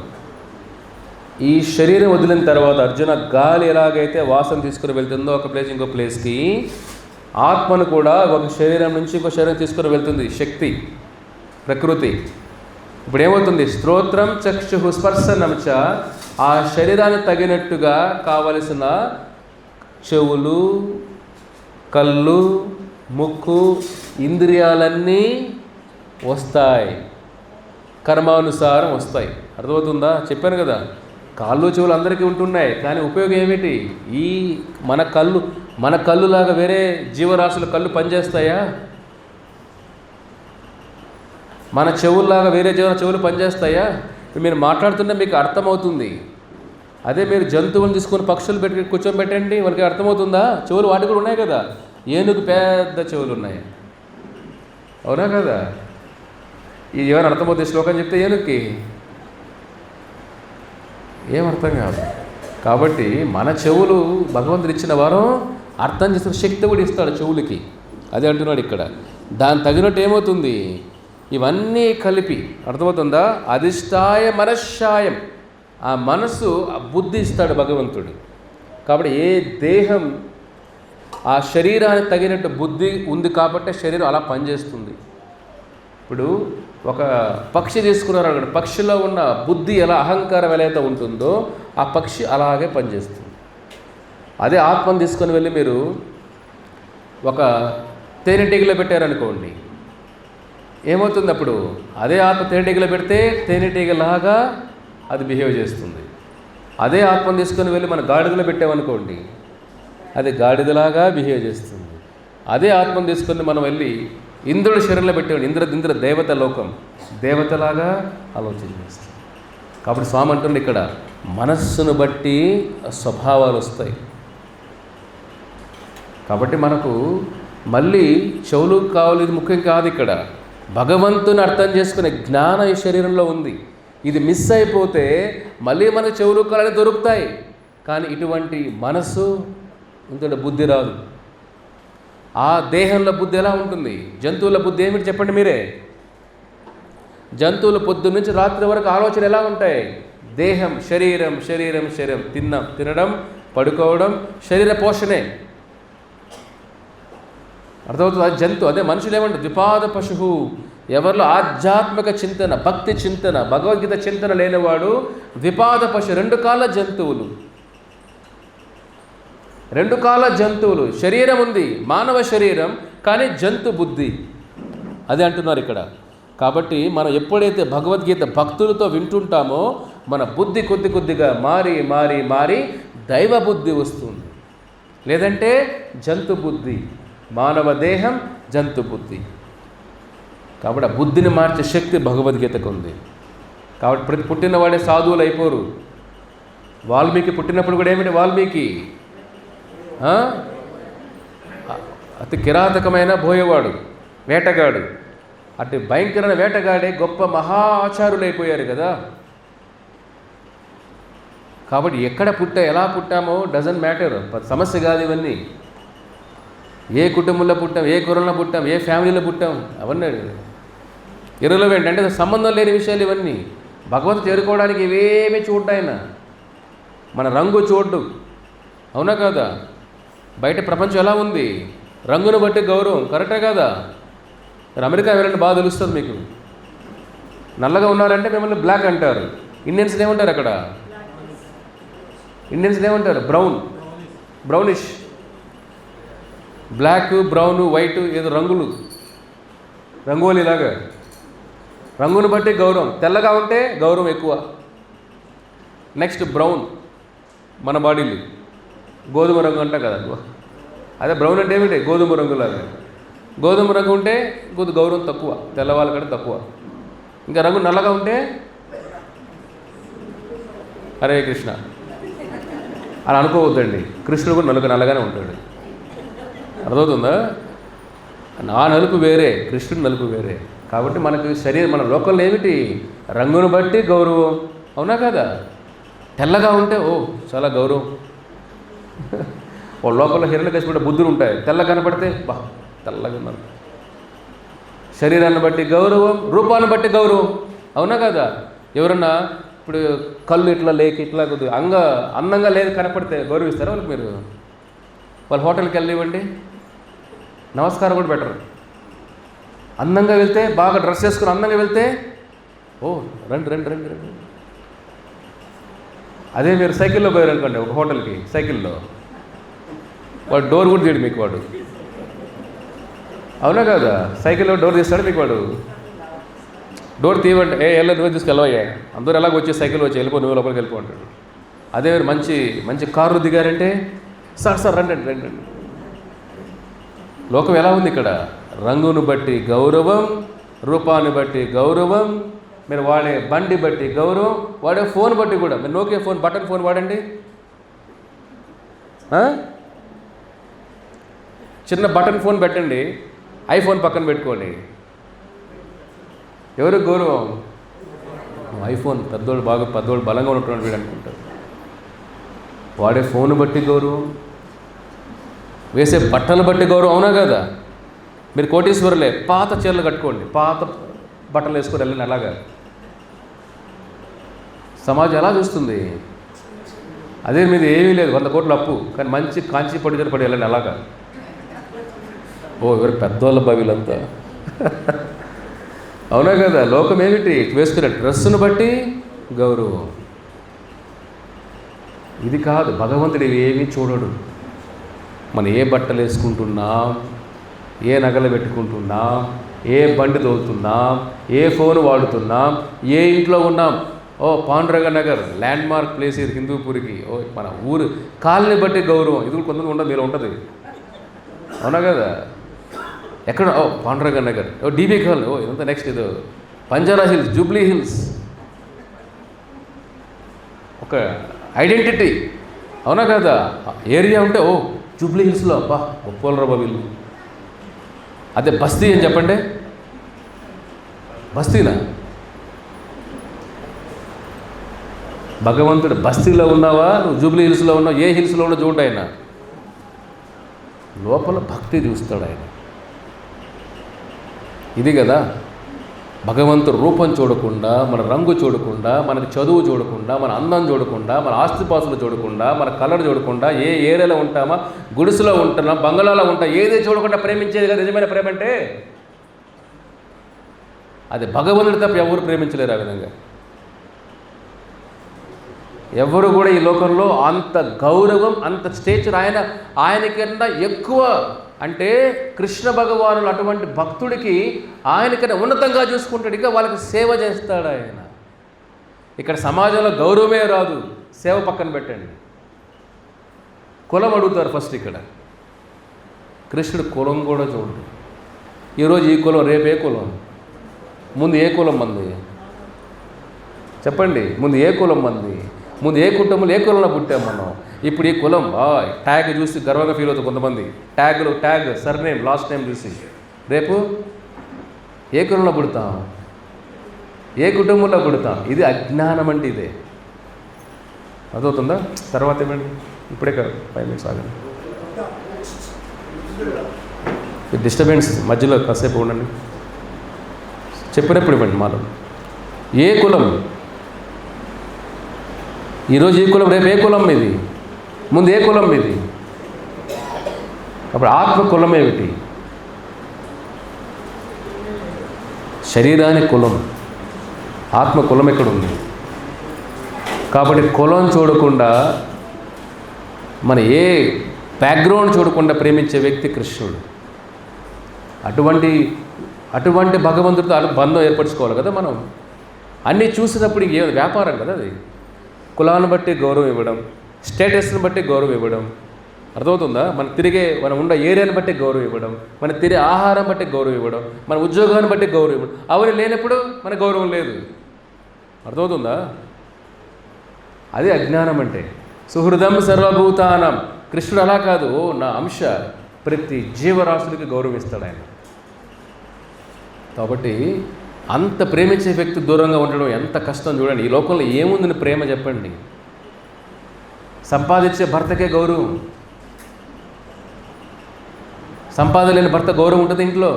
ఈ శరీరం వదిలిన తర్వాత అర్జున, గాలి ఎలాగైతే వాసన తీసుకుని వెళ్తుందో ఒక ప్లేస్ ఇంకో ప్లేస్కి, ఆత్మను కూడా ఒక శరీరం నుంచి ఇంకో శరీరం తీసుకుని వెళ్తుంది శక్తి, ప్రకృతి. ఇప్పుడు ఏమవుతుంది? స్తోత్రం చక్షు స్పర్శనం చ. ఆ శరీరానికి తగినట్టుగా కావలసిన చెవులు, కళ్ళు, ముక్కు, ఇంద్రియాలన్నీ వస్తాయి, కర్మానుసారం వస్తాయి. అర్థమవుతుందా? చెప్పాను కదా, కాళ్ళు చెవులు అందరికీ ఉంటున్నాయి, కానీ ఉపయోగం ఏమిటి? ఈ మన కళ్ళులాగా వేరే జీవరాశుల కళ్ళు పనిచేస్తాయా? మన చెవుల్లాగా వేరే చెవులు పనిచేస్తాయా? మీరు మాట్లాడుతుంటే మీకు అర్థమవుతుంది. అదే మీరు జంతువులను తీసుకొని పక్షులు కూర్చోబెట్టండి, వాళ్ళకి అర్థమవుతుందా? చెవులు వాటికి కూడా ఉన్నాయి కదా. ఏనుగు పెద్ద చెవులు ఉన్నాయి, అవునా కదా? ఇది ఏమైనా అర్థమవుతుంది? శ్లోకం చెప్తే ఏనుగుకి ఏం అర్థం కాదు. కాబట్టి మన చెవులు భగవంతుడు ఇచ్చిన వరం అర్థం చేసిన శక్తి కూడా ఇస్తాడు చెవులకి. అదే అంటున్నాడు ఇక్కడ. దాని తగినట్టు ఏమవుతుంది, ఇవన్నీ కలిపి అర్థమవుతుందా, అధిష్టాయ మనశ్శాయం, ఆ మనసు ఆ బుద్ధి ఇస్తాడు భగవంతుడు. కాబట్టి ఏ దేహం ఆ శరీరానికి తగినట్టు బుద్ధి ఉంది కాబట్టి శరీరం అలా పనిచేస్తుంది. ఇప్పుడు ఒక పక్షి తీసుకున్నారు అక్కడ, పక్షిలో ఉన్న బుద్ధి ఎలా అహంకారం ఎలా అయితే ఉంటుందో ఆ పక్షి అలాగే పనిచేస్తుంది. అదే ఆత్మను తీసుకొని వెళ్ళి మీరు ఒక తేనెటీగలో పెట్టారనుకోండి, ఏమవుతుంది అప్పుడు? అదే ఆత్మ తేనెటీగలో పెడితే తేనెటీగలాగా అది బిహేవ్ చేస్తుంది. అదే ఆత్మను తీసుకొని వెళ్ళి మన గాడిదలో పెట్టామనుకోండి, అది గాడిదలాగా బిహేవ్ చేస్తుంది. అదే ఆత్మను తీసుకొని మనం వెళ్ళి ఇంద్రుడి శరీరంలో పెట్టాడు, ఇంద్ర దేవత లోకం, దేవతలాగా ఆలోచన చేస్తుంది. కాబట్టి స్వామి అంటుంది ఇక్కడ మనస్సును బట్టి స్వభావాలు వస్తాయి. కాబట్టి మనకు మళ్ళీ చెవులు కావాలి, ఇది ముఖ్యం కాదు. ఇక్కడ భగవంతుని అర్థం చేసుకునే జ్ఞానం ఈ శరీరంలో ఉంది. ఇది మిస్ అయిపోతే మళ్ళీ మన చెవులు కాలని దొరుకుతాయి, కానీ ఇటువంటి మనసు ఇంత బుద్ధి రాదు. ఆ దేహంలో బుద్ధి ఎలా ఉంటుంది? జంతువుల బుద్ధి ఏమిటి చెప్పండి మీరే? జంతువుల పొద్దు నుంచి రాత్రి వరకు ఆలోచన ఎలా ఉంటాయి? దేహం, శరీరం, శరీరం, శరీరం, తినడం, పడుకోవడం, శరీర పోషణే. అర్థమవుతుంది? అది జంతువు. అదే మనుషులు ఏమంటారు? ద్విపాద పశువు. ఎవరిలో ఆధ్యాత్మిక చింతన, భక్తి చింతన, భగవద్గీత చింతన లేనివాడు ద్విపాద పశువు, 2 కాళ్ళ జంతువులు. 2 కాళ్ళ జంతువులు. శరీరం ఉంది, మానవ శరీరం, కానీ జంతు బుద్ధి. అదే అంటున్నారు ఇక్కడ. కాబట్టి మనం ఎప్పుడైతే భగవద్గీత భక్తులతో వింటుంటామో మన బుద్ధి కొద్ది కొద్దిగా మారి మారి మారి దైవ బుద్ధి వస్తుంది. లేదంటే జంతు బుద్ధి, మానవ దేహం, జంతు బుద్ధి. కాబట్టి ఆ బుద్ధిని మార్చే శక్తి భగవద్గీతకు ఉంది. కాబట్టి ప్రతి పుట్టినవాడే సాధువులు అయిపోరు. వాల్మీకి పుట్టినప్పుడు కూడా ఏమిటి? వాల్మీకి అతి కిరాతకమైన బోయేవాడు, వేటగాడు. అటు భయంకరమైన వేటగాడే గొప్ప మహా ఆచారులు అయిపోయారు కదా. కాబట్టి ఎక్కడ ఎలా పుట్టామో డజంట్ మ్యాటర్, సమస్య కాదు ఇవన్నీ. ఏ కుటుంబంలో పుట్టాం, ఏ కులంలో పుట్టాం, ఏ ఫ్యామిలీలో పుట్టాం, అవన్నీ ఇరవై అంటే సంబంధం లేని విషయాలు ఇవన్నీ. భగవంతుడు చేరుకోవడానికి ఇవేమీ చూడ్డాయన, మన రంగు చూడ్డు. అవునా కాదా? బయట ప్రపంచం ఎలా ఉంది? రంగును బట్టి గౌరవం. కరెక్టే కదా? మీరు అమెరికా వెళ్ళండి, బాగా తెలుస్తుంది మీకు. నల్లగా ఉన్నారంటే మిమ్మల్ని బ్లాక్ అంటారు. ఇండియన్స్ ఏమంటారు అక్కడ? ఇండియన్స్ ఏమంటారు? బ్రౌనిష్. బ్లాక్, బ్రౌన్, వైట్, ఏదో రంగులు, రంగోలీలాగా. రంగును బట్టి గౌరవం. తెల్లగా ఉంటే గౌరవం ఎక్కువ. నెక్స్ట్ బ్రౌన్, మన బాడీలు గోధుమ రంగు అంటాం కదా. అదే బ్రౌన్ అంటే ఏమిటి? గోధుమ రంగులాగా. గోధుమ రంగు ఉంటే కొద్ది గౌరవం తక్కువ, తెల్లవాళ్ళ కంటే తక్కువ. ఇంకా రంగు నల్లగా ఉంటే హరే కృష్ణ అలా అనుకోవద్దండి. కృష్ణుడు కూడా నల్లగానే ఉంటాడు. అర్థమవుతుందా? నా నలుపు వేరే, కృష్ణుడు నలుపు వేరే. కాబట్టి మనకు శరీరం, మన లోకంలో ఏమిటి? రంగును బట్టి గౌరవం. అవునా కదా? తెల్లగా ఉంటే చాలా గౌరవం. వాళ్ళ లోపల హిరణ్యకశిపుడు బుద్ధులు ఉంటాయి. తెల్ల కనపడితే తెల్లగా ఉన్నారు. శరీరాన్ని బట్టి గౌరవం, రూపాన్ని బట్టి గౌరవం. అవునా కదా? ఎవరన్నా ఇప్పుడు కళ్ళు ఇట్లా లేక ఇట్లా కొద్దిగా అందంగా లేదు కనపడితే గౌరవిస్తారా వాళ్ళకి? మీరు వాళ్ళ హోటల్కి వెళ్ళివ్వండి, నమస్కారం కూడా బెటర్. అందంగా వెళ్తే, బాగా డ్రెస్ చేసుకుని అందంగా వెళ్తే రండి రండి రండి రండి. అదే మీరు సైకిల్లో పోయారనుకోండి ఒక హోటల్కి, సైకిల్లో వాడు డోర్ కూడా తీయడు మీకు. వాడు అవునా కదా? సైకిల్లో డోర్ తీస్తాడు మీకు. వాడు డోర్ తీయమంటే ఎలా నువ్వు తీసుకెళ్ళవయ్యా, అందరూ ఎలాగ వచ్చి సైకిల్ వచ్చి వెళ్ళిపో, నువ్వు లోపలికి వెళ్ళిపో అంటాడు. అదే మంచి మంచి కారు దిగారంటే సార్ రండి రండి రండి. లోకం ఎలా ఉంది ఇక్కడ? రంగును బట్టి గౌరవం, రూపాన్ని బట్టి గౌరవం, మీరు వాడే బండి బట్టి గౌరవం, వాడే ఫోన్ బట్టి కూడా. మీరు నోకియా ఫోన్, బటన్ ఫోన్ వాడండి. చిన్న బటన్ ఫోన్ పెట్టండి, ఐఫోన్ పక్కన పెట్టుకోండి. ఎవరు గౌరవం? ఐఫోన్ పెద్దోళ్ళు, బాగా పెద్దోళ్ళు బలంగా ఉన్నటువంటి వీడు అనుకుంటారు. వాడే ఫోన్ బట్టి గౌరవం, వేసే బట్టలు బట్టి గౌరవం. అవునా కదా? మీరు కోటీశ్వరులే, పాత చీరలు కట్టుకోండి, పాత బట్టలు వేసుకొని వెళ్ళండి. అలాగా సమాజం ఎలా చూస్తుంది? అదే మీద ఏమీ లేదు, 100 కోట్ల అప్పు, కానీ మంచి కాంచి పట్టుకొని పడి వెళ్ళండి. అలాగా ఎవరు పెద్దవాళ్ళ వీళ్ళంతా. అవునా కదా? లోకం ఏమిటి? వేసుకునే డ్రెస్సును బట్టి గౌరవం. ఇది కాదు, భగవంతుడు ఏమీ చూడడు. మనం ఏ బట్టలు వేసుకుంటున్నాం, ఏ నగలు పెట్టుకుంటున్నాం, ఏ బండి తోలుతున్నాం, ఏ ఫోన్ వాడుతున్నాం, ఏ ఇంట్లో ఉన్నాం. Panduranga Nagar land mark place ఇది హిందూపూర్కి. మన ఊరు కాలనీ బట్టి గౌరవం. ఇది కూడా కొంతమంది ఉండదు, మీరు ఉంటుంది. అవునా కదా? ఎక్కడ పాండురంగ నగర్, డీబీ కాలనీ, ఇదంతా నెక్స్ట్ ఇది బంజారా హిల్స్, జూబ్లీ హిల్స్, ఒక ఐడెంటిటీ. అవునా కదా? ఏరియా ఉంటే జూబ్లీ హిల్స్లో అబ్బా గొప్పలరా వీళ్ళు. అదే బస్తీ అని చెప్పండి, బస్తీనా? భగవంతుడు బస్తీలో ఉన్నావా, నువ్వు జూబ్లీ హిల్స్లో ఉన్నావు, ఏ హిల్స్లో ఉన్నా చూడు, ఆయన లోపల భక్తి చూస్తాడు ఆయన. ఇది కదా భగవంతుడు రూపం చూడకుండా, మన రంగు చూడకుండా, మనకి చదువు చూడకుండా, మన అందం చూడకుండా, మన ఆస్తిపాస్తులు చూడకుండా, మన కలర్ చూడకుండా, ఏ ఏరియాలో ఉంటామా, గుడిసెలో ఉంటున్నా, బంగ్లాలో ఉంటా, ఏదే చూడకుండా ప్రేమించేది కదా నిజమైన ప్రేమ అంటే. అది భగవంతుడి తప్ప ఎవరు ప్రేమించలేరు ఆ విధంగా. ఎవరు కూడా ఈ లోకంలో అంత గౌరవం, అంత స్టేచర్ ఆయనకన్నా ఎక్కువ అంటే కృష్ణ భగవానులు అటువంటి భక్తుడికి ఆయనకన్నా ఉన్నతంగా చూసుకుంటాడు. ఇంకా వాళ్ళకి సేవ చేస్తాడు ఆయన. ఇక్కడ సమాజంలో గౌరవమే రాదు, సేవ పక్కన పెట్టండి. కులం అడుగుతారు ఫస్ట్. ఇక్కడ కృష్ణుడు కులం కూడా చూడు. ఈరోజు ఈ కులం, రేపు ఏ కులం, ముందు ఏ కులం మంది చెప్పండి? ముందు ఏ కులం మంది, ముందు ఏ కుటుంబంలో ఏ కులంలో పుట్టాం మనం. ఇప్పుడు ఈ కులం ట్యాగ్ చూసి గర్వంగా ఫీల్ అవుతుంది కొంతమంది. ట్యాగ్ సర్నేమ్, లాస్ట్ నేమ్ చూసి. రేపు ఏ కులంలో పుడతాం, ఏ కుటుంబంలో పుడతాం. ఇది అజ్ఞానం అంటే ఇదే. అదవుతుందా? తర్వాత ఏమండి, ఇప్పుడే 5 minutes ఆగండి. డిస్టర్బెన్స్ మధ్యలో కాసేపు ఉండండి. చెప్పినప్పుడు ఇవ్వండి. మాలో ఏ కులం, ఈరోజు ఈ కులం, రేపు ఏ కులం మీది, ముందు ఏ కులం మీది. అప్పుడు ఆత్మ కులం ఏమిటి? శరీరానికి కులం, ఆత్మ కులం ఎక్కడుంది? కాబట్టి కులం చూడకుండా, మన ఏ బ్యాక్గ్రౌండ్ చూడకుండా ప్రేమించే వ్యక్తి కృష్ణుడు. అటువంటి భగవంతుడితో బంధం ఏర్పరచుకోవాలి కదా మనం. అన్నీ చూసినప్పుడు ఏ వ్యాపారం కదా అది. కులాన్ని బట్టి గౌరవం ఇవ్వడం, స్టేటస్ని బట్టి గౌరవం ఇవ్వడం, అర్థమవుతుందా? మనం ఉన్న ఏరియాని బట్టి గౌరవం ఇవ్వడం, మన తినే ఆహారం బట్టి గౌరవం ఇవ్వడం, మన ఉద్యోగాన్ని బట్టి గౌరవం ఇవ్వడం. అవన్నీ లేనప్పుడు మన గౌరవం లేదు. అర్థమవుతుందా? అది అజ్ఞానం అంటే. సుహృదం సర్వభూతానం. కృష్ణుడు అలా కాదు, నా అంశ, ప్రతి జీవరాశులకి గౌరవం ఇస్తాడు ఆయన. కాబట్టి అంత ప్రేమించే వ్యక్తి దూరంగా ఉండడం ఎంత కష్టం చూడండి. ఈ లోకంలో ఏముందని ప్రేమ చెప్పండి? సంపాదించే భర్తకే గౌరవం. సంపాదన లేని భర్త గౌరవం ఉంటుంది ఇంట్లో?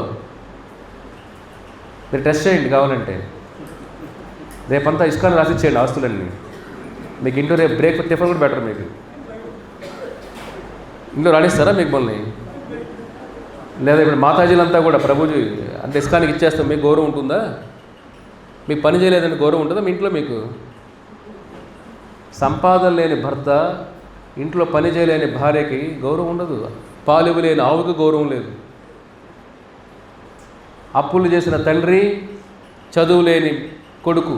మీరు టెస్ట్ చేయండి కావాలంటే. రేపంతా ఇస్కాన్ రాసిచ్చేయండి ఆస్తులన్నీ. మీకు ఇంట్లో రేపు బ్రేక్ టిఫిన్ కూడా బెటర్. మీకు ఇంట్లో రాణిస్తారా మీకు మళ్ళీ? లేదా ఇప్పుడు మాతాజీలంతా కూడా ప్రభుజీ అంటే ఇస్కానికి ఇచ్చేస్తాం, మీకు గౌరవం ఉంటుందా? మీకు పని చేయలేదని గౌరవం ఉంటుందా మీ ఇంట్లో? మీకు సంపాదన లేని భర్త, ఇంట్లో పని చేయలేని భార్యకి గౌరవం ఉండదు. పాలు ఇవ్వలేని ఆవుకి గౌరవం లేదు. అప్పులు చేసిన తండ్రి, చదువు లేని కొడుకు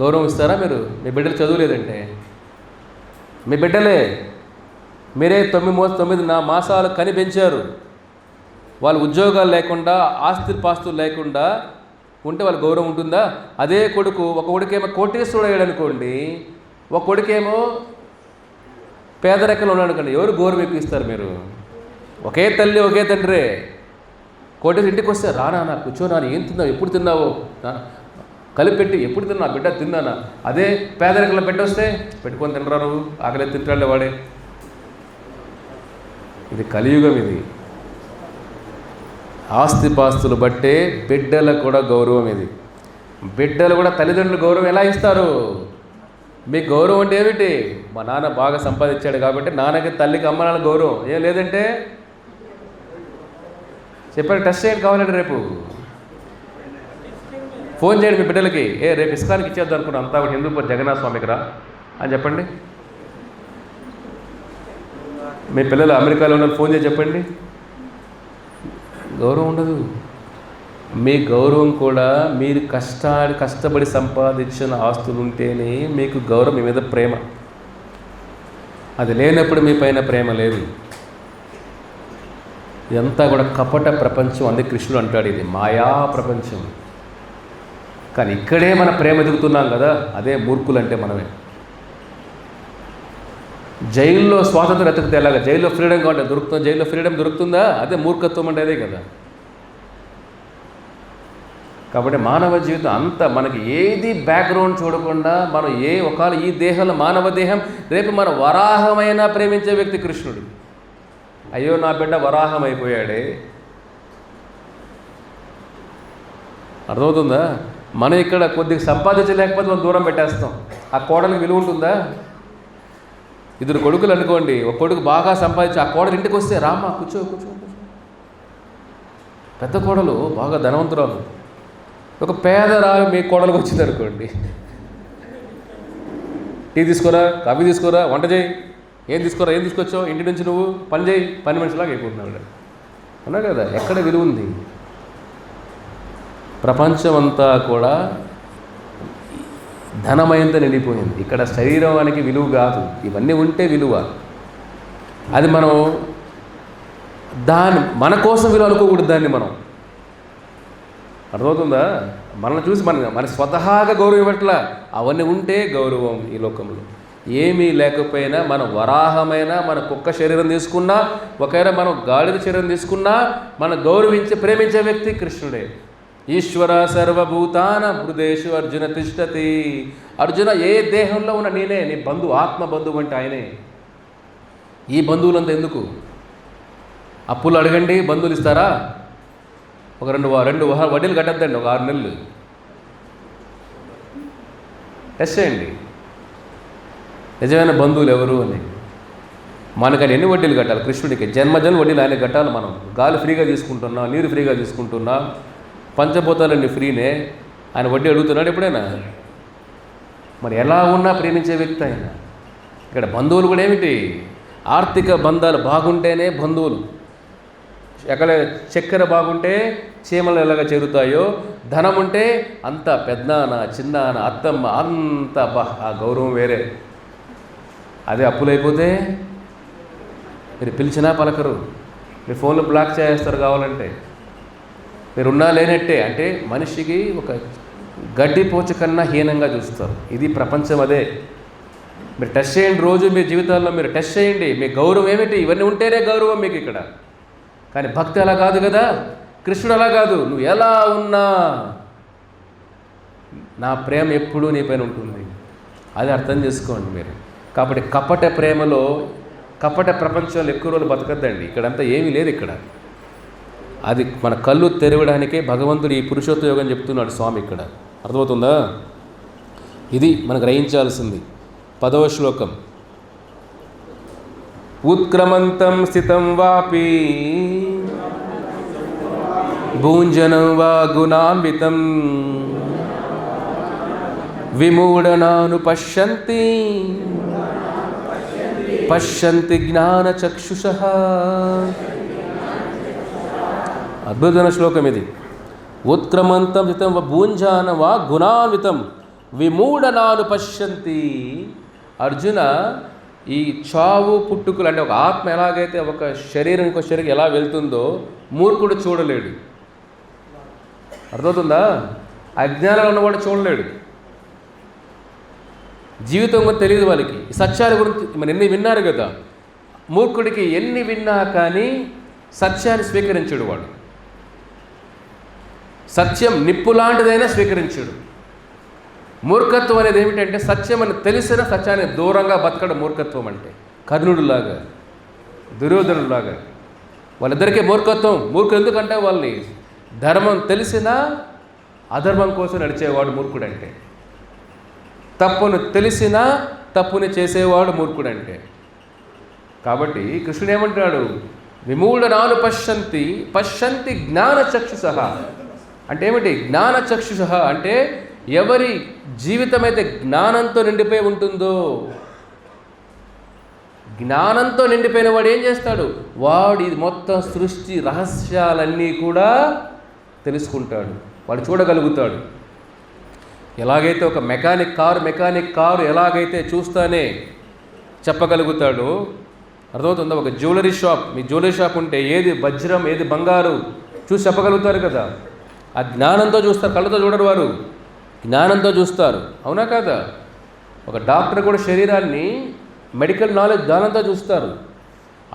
గౌరవం ఇస్తారా మీరు? మీ బిడ్డలు చదువు లేదంటే, మీ బిడ్డలే మీరే 9 మాసాలు కని పెంచారు. వాళ్ళు ఉద్యోగాలు లేకుండా, ఆస్తిపాస్తులు లేకుండా ఉంటే వాళ్ళ గౌరవం ఉంటుందా? అదే కొడుకు, ఒక కొడుకేమో కోటీశ్వరుడు అయ్యాడు అనుకోండి, ఒక కొడుకేమో పేదరికంలో ఉన్నాడు అనుకోండి, ఎవరు గౌరవం ఎక్కువ ఇస్తారు మీరు? ఒకే తల్లి ఒకే తండ్రే. కోటీశ్వరుడు ఇంటికి వస్తే, రానా కూర్చో, నాన్న ఏం తిన్నావు, ఎప్పుడు తిన్నావు, కలిపెట్టి ఎప్పుడు తిన్నా బిడ్డ తిన్నానా? అదే పేదరికంలో పెట్టొస్తే పెట్టుకొని తింటారు, ఆకలి తింటాడులే వాడే. ఇది కలియుగం. ఇది ఆస్తిపాస్తులు బట్టే బిడ్డలకు కూడా గౌరవం. ఇది బిడ్డలు కూడా తల్లిదండ్రులు గౌరవం ఎలా ఇస్తారు? మీకు గౌరవం అంటే ఏమిటి? మా నాన్న బాగా సంపాదించాడు కాబట్టి నాన్నకి తల్లికి అమ్మ నాన్న గౌరవం. ఏం లేదంటే చెప్పారు, టెస్ట్ చేయండి కావాలంటే రేపు ఫోన్ చేయండి మీ బిడ్డలకి, రేపు ఇస్కానికి ఇచ్చేద్దాం అనుకున్నాను అంతా హిందూపూర్ జగన్నాథ స్వామికి రా అని చెప్పండి. మీ పిల్లలు అమెరికాలో ఉన్న ఫోన్ చేసి చెప్పండి. గౌరవం ఉండదు. మీ గౌరవం కూడా మీరు కష్టపడి సంపాదించిన ఆస్తులు ఉంటేనే మీకు గౌరవం, మీ మీద ప్రేమ. అది లేనప్పుడు మీ పైన ప్రేమ లేదు. ఇదంతా కూడా కపట ప్రపంచం. అందుకే కృష్ణుడు అంటాడు ఇది మాయా ప్రపంచం. కానీ ఇక్కడే మన ప్రేమ ఎదుగుతున్నాం కదా, అదే మూర్ఖులంటే మనమే. జైల్లో స్వాతంత్రం ఎత్తుకుతే ఎలాగా? జైల్లో ఫ్రీడమ్ కావాలి దొరుకుతుందా? జైల్లో ఫ్రీడమ్ దొరుకుతుందా? అదే మూర్ఖత్వం అంటే అదే కదా. కాబట్టి మానవ జీవితం అంతా మనకి ఏది బ్యాక్గ్రౌండ్ చూడకుండా మనం ఒకవేళ ఈ దేహంలో మానవ దేహం రేపు మన వరాహమైనా ప్రేమించే వ్యక్తి కృష్ణుడు. అయ్యో నా బిడ్డ వరాహం అయిపోయాడే, అర్థమవుతుందా? మనం ఇక్కడ కొద్దిగా సంపాదించలేకపోతే మనం దూరం పెట్టేస్తాం. ఆ కోడలికి విలువ ఉంటుందా? ఇద్దరు కొడుకులు అనుకోండి, ఒక కొడుకు బాగా సంపాదించి ఆ కోడలు ఇంటికి వస్తే రామ్మా కూర్చో కూర్చో కూర్చో. పెద్ద కోడలు బాగా ధనవంతురాలు, ఒక పేదరా మీ కోడలకు వచ్చింది అనుకోండి, టీ తీసుకోరా, కాఫీ తీసుకోరా, వంట చేయి, ఏం తీసుకొచ్చావు ఇంటి నుంచి, నువ్వు పని చేయి, పని మనిషిలాగా అయిపోతున్నాడు. అన్నా కదా, ఎక్కడ విలువ ఉంది? ప్రపంచం అంతా కూడా ధనమయంతో నిండిపోయింది. ఇక్కడ శరీరానికి విలువ కాదు, ఇవన్నీ ఉంటే విలువ. అది మనం మన కోసం విలువ అనుకోకూడదు. దాన్ని మనం అర్థమవుతుందా? మనల్ని చూసి మన స్వతహాగా గౌరవం ఇవ్వట్లా. అవన్నీ ఉంటే గౌరవం ఈ లోకంలో. ఏమీ లేకపోయినా మన వరాహమైనా, మన కుక్క శరీరం తీసుకున్నా, ఒకవేళ మనం గాడిద శరీరం తీసుకున్నా, మన గౌరవించి ప్రేమించే వ్యక్తి కృష్ణుడే. ఈశ్వర సర్వభూతాన హృదేషు అర్జున తిష్టతి. అర్జున, ఏ దేహంలో ఉన్న నేనే నీ బంధువు, ఆత్మ బంధువు అంటే ఆయనే. ఈ బంధువులంతా ఎందుకు? అప్పులు అడగండి, బంధువులు ఇస్తారా? ఒక రెండు వడ్డీలు కట్టద్దండి, ఒక 6 నెలలు టెస్ట్ చేయండి నిజమైన బంధువులు ఎవరు అని. మనకని ఎన్ని వడ్డీలు కట్టాలి? కృష్ణుడికి జన్మజన్మ వడ్డీలు ఆయన కట్టాలి. మనం గాలి ఫ్రీగా తీసుకుంటున్నాం, నీరు ఫ్రీగా తీసుకుంటున్నాం, పంచభూతాలన్నీ ఫ్రీనే. ఆయన వడ్డీ అడుగుతున్నాడు ఎప్పుడైనా? మరి ఎలా ఉన్నా ప్రేమించే వ్యక్తి ఆయన. ఇక్కడ బంధువులు కూడా ఏమిటి? ఆర్థిక బంధాలు బాగుంటేనే బంధువులు. ఎక్కడ చక్కెర బాగుంటే చీమలు ఎలాగ చేరుతాయో, ధనం ఉంటే అంత పెద్దనాన్న, చిన్నాన్న, అత్తమ్మ అంత ఆ గౌరవం వేరే. అదే అప్పులైపోతే మీరు పిలిచినా పలకరు, మీ ఫోన్లో బ్లాక్ చేస్తారు కావాలంటే. మీరున్నా లేనట్టే. అంటే మనిషికి ఒక గడ్డిపోచ కన్నా హీనంగా చూస్తారు. ఇది ప్రపంచం. అదే మీరు టెస్ట్ చేయండి, రోజు మీ జీవితాల్లో మీరు టెస్ట్ చేయండి. మీ గౌరవం ఏమిటి? ఇవన్నీ ఉంటేనే గౌరవం మీకు ఇక్కడ. కానీ భక్తి అలా కాదు కదా, కృష్ణుడు అలా కాదు. నువ్వు ఎలా ఉన్నా నా ప్రేమ ఎప్పుడూ నీ పైన ఉంటుంది. అది అర్థం చేసుకోండి మీరు. కాబట్టి కపట ప్రేమలో, కపట ప్రపంచంలో ఎక్కువ రోజులు బతకద్దండి. ఇక్కడంతా ఏమీ లేదు ఇక్కడ. అది మన కళ్ళు తెరవడానికే భగవంతుడు ఈ పురుషోత్త యోగం చెప్తున్నాడు స్వామి ఇక్కడ. అర్థమవుతుందా? ఇది మనం గ్రహించాల్సింది. 10వ శ్లోకం. ఉత్క్రమంతం స్థితం వాపి భూంజనం వా గుణాన్వితం విమూఢనాను పశ్యంతి పశ్యంతి జ్ఞానచక్షుషః. అద్భుతమైన శ్లోకం ఇది. ఉత్క్రమంతం స్థితం భూంజాన వా గుణాన్వితం విమూఢనాను పశ్యంతి. అర్జున, ఈ చావు పుట్టుకలు అంటే ఒక ఆత్మ ఎలాగైతే ఒక శరీరం ఇంకో శరీరం ఎలా వెళ్తుందో మూర్ఖుడు చూడలేడు. అర్థమవుతుందా? అజ్ఞానంలో ఉన్నవాడు చూడలేడు. జీవితం గురించి తెలియదు వాళ్ళకి. సత్యాల గురించి మరి ఎన్ని విన్నారు కదా. మూర్ఖుడికి ఎన్ని విన్నా కానీ సత్యాన్ని స్వీకరించడు వాడు. సత్యం నిప్పు లాంటిదైనా స్వీకరించడు. మూర్ఖత్వం అనేది ఏమిటంటే సత్యం అని తెలిసిన సత్యాన్ని దూరంగా బతకడం మూర్ఖత్వం అంటే. కర్ణుడిలాగా, దుర్యోధనుడిలాగా వాళ్ళిద్దరికీ మూర్ఖత్వం. మూర్ఖుడు ఎందుకంటే వాళ్ళని ధర్మం తెలిసినా అధర్మం కోసం నడిచేవాడు మూర్ఖుడంటే. తప్పును తెలిసినా తప్పుని చేసేవాడు మూర్ఖుడంటే. కాబట్టి కృష్ణుడు ఏమంటాడు, విమూఢనాను పశ్యంతి పశ్యంతి జ్ఞానచక్షుషః అంటే ఏమిటి? జ్ఞానచక్షుషః అంటే ఎవరి జీవితం అయితే జ్ఞానంతో నిండిపోయి ఉంటుందో, జ్ఞానంతో నిండిపోయిన వాడు ఏం చేస్తాడు? వాడు ఇది మొత్తం సృష్టి రహస్యాలన్నీ కూడా తెలుసుకుంటాడు, వాడు చూడగలుగుతాడు. ఎలాగైతే ఒక మెకానిక్ కారు ఎలాగైతే చూస్తానే చెప్పగలుగుతాడో, అర్థమవుతుందా? ఒక జ్యువెలరీ షాప్, మీ జ్యువెలరీ షాప్ ఉంటే ఏది వజ్రం ఏది బంగారు చూసి చెప్పగలుగుతారు కదా. ఆ జ్ఞానంతో చూస్తారు, కళ్ళతో చూడరు, వారు జ్ఞానంతో చూస్తారు. అవునా కాదా? ఒక డాక్టర్ కూడా శరీరాన్ని మెడికల్ నాలెడ్జ్ జ్ఞానంతో చూస్తారు.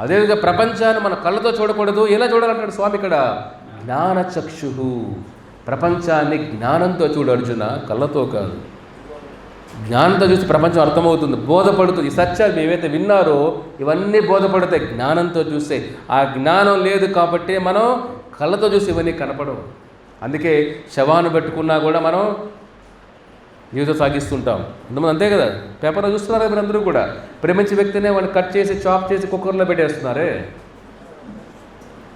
అదేవిధంగా ప్రపంచాన్ని మన కళ్ళతో చూడకూడదు. ఎలా చూడాలంటాడు స్వామి ఇక్కడ? జ్ఞానచక్షు. ప్రపంచాన్ని జ్ఞానంతో చూడు అర్జున, కళ్ళతో కాదు. జ్ఞానంతో చూసి ప్రపంచం అర్థమవుతుంది, బోధపడుతుంది. ఈ సత్యాలు ఏవైతే విన్నారో ఇవన్నీ బోధపడతాయి జ్ఞానంతో చూస్తే. ఆ జ్ఞానం లేదు కాబట్టి మనం కళ్ళతో చూసి ఇవన్నీ కనపడవు. అందుకే శవాన్ని పెట్టుకున్నా కూడా మనం జీవితం సాగిస్తుంటాం. ఇంతమంది అంతే కదా, పేపర్లో చూస్తున్నారు కదా మీరు అందరూ కూడా. ప్రేమించే వ్యక్తినే వాడిని కట్ చేసి చాప్ చేసి కుక్కర్లో పెట్టేస్తున్నారే,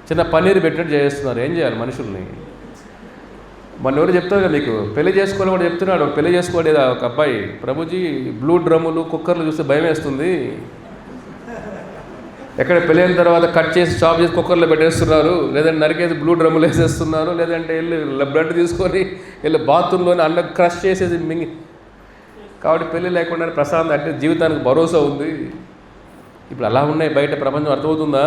చిన్న పన్నీరు పెట్టినట్టు చేస్తున్నారు. ఏం చేయాలి మనుషుల్ని? మన ఎవరు చెప్తారు కదా మీకు, పెళ్లి చేసుకోవాలి వాడు చెప్తున్నాడు. పెళ్లి చేసుకోలేదా ఒక అబ్బాయి, ప్రభుజీ బ్లూ డ్రమ్ములు కుక్కర్లు చూస్తే భయం వేస్తుంది, ఎక్కడ పెళ్ళైన తర్వాత కట్ చేసి చాప్ చేసి కుక్కర్లో పెట్టేస్తున్నారు, లేదంటే నరికేసి బ్లూ డ్రమ్ములు వేసేస్తున్నారు, లేదంటే వెళ్ళి బ్లడ్ తీసుకొని వెళ్ళి బాత్రూంలోనే అన్న క్రష్ చేసేది మింగి. కాబట్టి పెళ్ళి లేకుండా ప్రశాంత్ అంటే జీవితానికి భరోసా ఉంది. ఇప్పుడు అలా ఉన్నాయి బయట ప్రపంచం. అర్థమవుతుందా?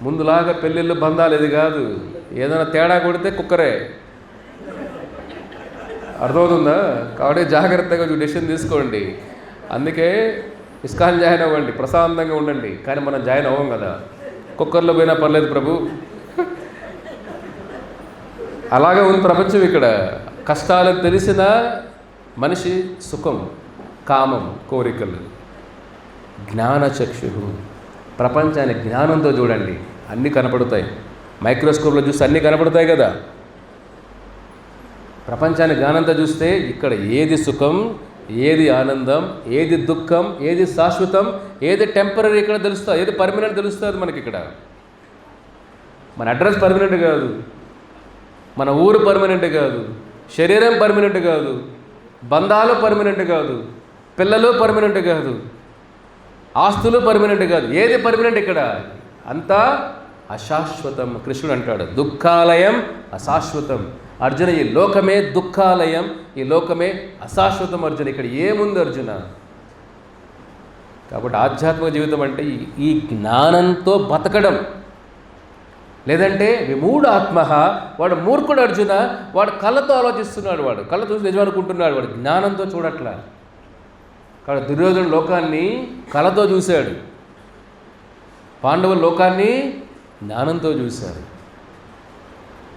ముందులాగా పెళ్ళిళ్ళు బంధాలు ఇది కాదు. ఏదైనా తేడా కొడితే కుక్కరే. అర్థమవుతుందా? కాబట్టి జాగ్రత్తగా డెసిషన్ తీసుకోండి. అందుకే ఇస్కాన్ జాయిన్ అవ్వండి, ప్రశాంతంగా ఉండండి. కానీ మనం జాయిన్ అవ్వం కదా. కుక్కర్లో పోయినా పర్లేదు ప్రభు, అలాగే ఉంది ప్రపంచం. ఇక్కడ కష్టాలు తెలిసిన మనిషి సుఖం, కామం, కోరికలు. జ్ఞానచక్షు, ప్రపంచాన్ని జ్ఞానంతో చూడండి, అన్నీ కనపడతాయి. మైక్రోస్కోప్లో చూస్తే అన్నీ కనపడతాయి కదా. ప్రపంచాన్ని జ్ఞానంతో చూస్తే ఇక్కడ ఏది సుఖం, ఏది ఆనందం, ఏది దుఃఖం, ఏది శాశ్వతం, ఏది టెంపరీ ఇక్కడ తెలుస్తుంది, ఏది పర్మనెంట్ తెలుస్తుంది మనకి. ఇక్కడ మన అడ్రస్ పర్మనెంట్ కాదు, మన ఊరు పర్మనెంట్ కాదు, శరీరం పర్మనెంట్ కాదు, బంధాలు పర్మనెంట్ కాదు, పిల్లలు పర్మనెంట్ కాదు, ఆస్తులు పర్మనెంట్ కాదు. ఏది పర్మనెంట్ ఇక్కడ? అంతా అశాశ్వతం. కృష్ణుడు అంటాడు దుఃఖాలయం అశాశ్వతం. అర్జున, ఈ లోకమే దుఃఖాలయం, ఈ లోకమే అశాశ్వతం. అర్జున, ఇక్కడ ఏముంది అర్జున? కాబట్టి ఆధ్యాత్మిక జీవితం అంటే ఈ జ్ఞానంతో బతకడం. లేదంటే విమూఢ ఆత్మ, వాడు మూర్ఖుడు అర్జున. వాడు కళ్ళతో ఆలోచిస్తున్నాడు, వాడు కళ్ళ చూసి నిజం అనుకుంటున్నాడు, వాడు జ్ఞానంతో చూడట్లా. కాబట్టి దుర్యోధనుడు లోకాన్ని కళ్ళతో చూశాడు, పాండవులు లోకాన్ని జ్ఞానంతో చూశారు.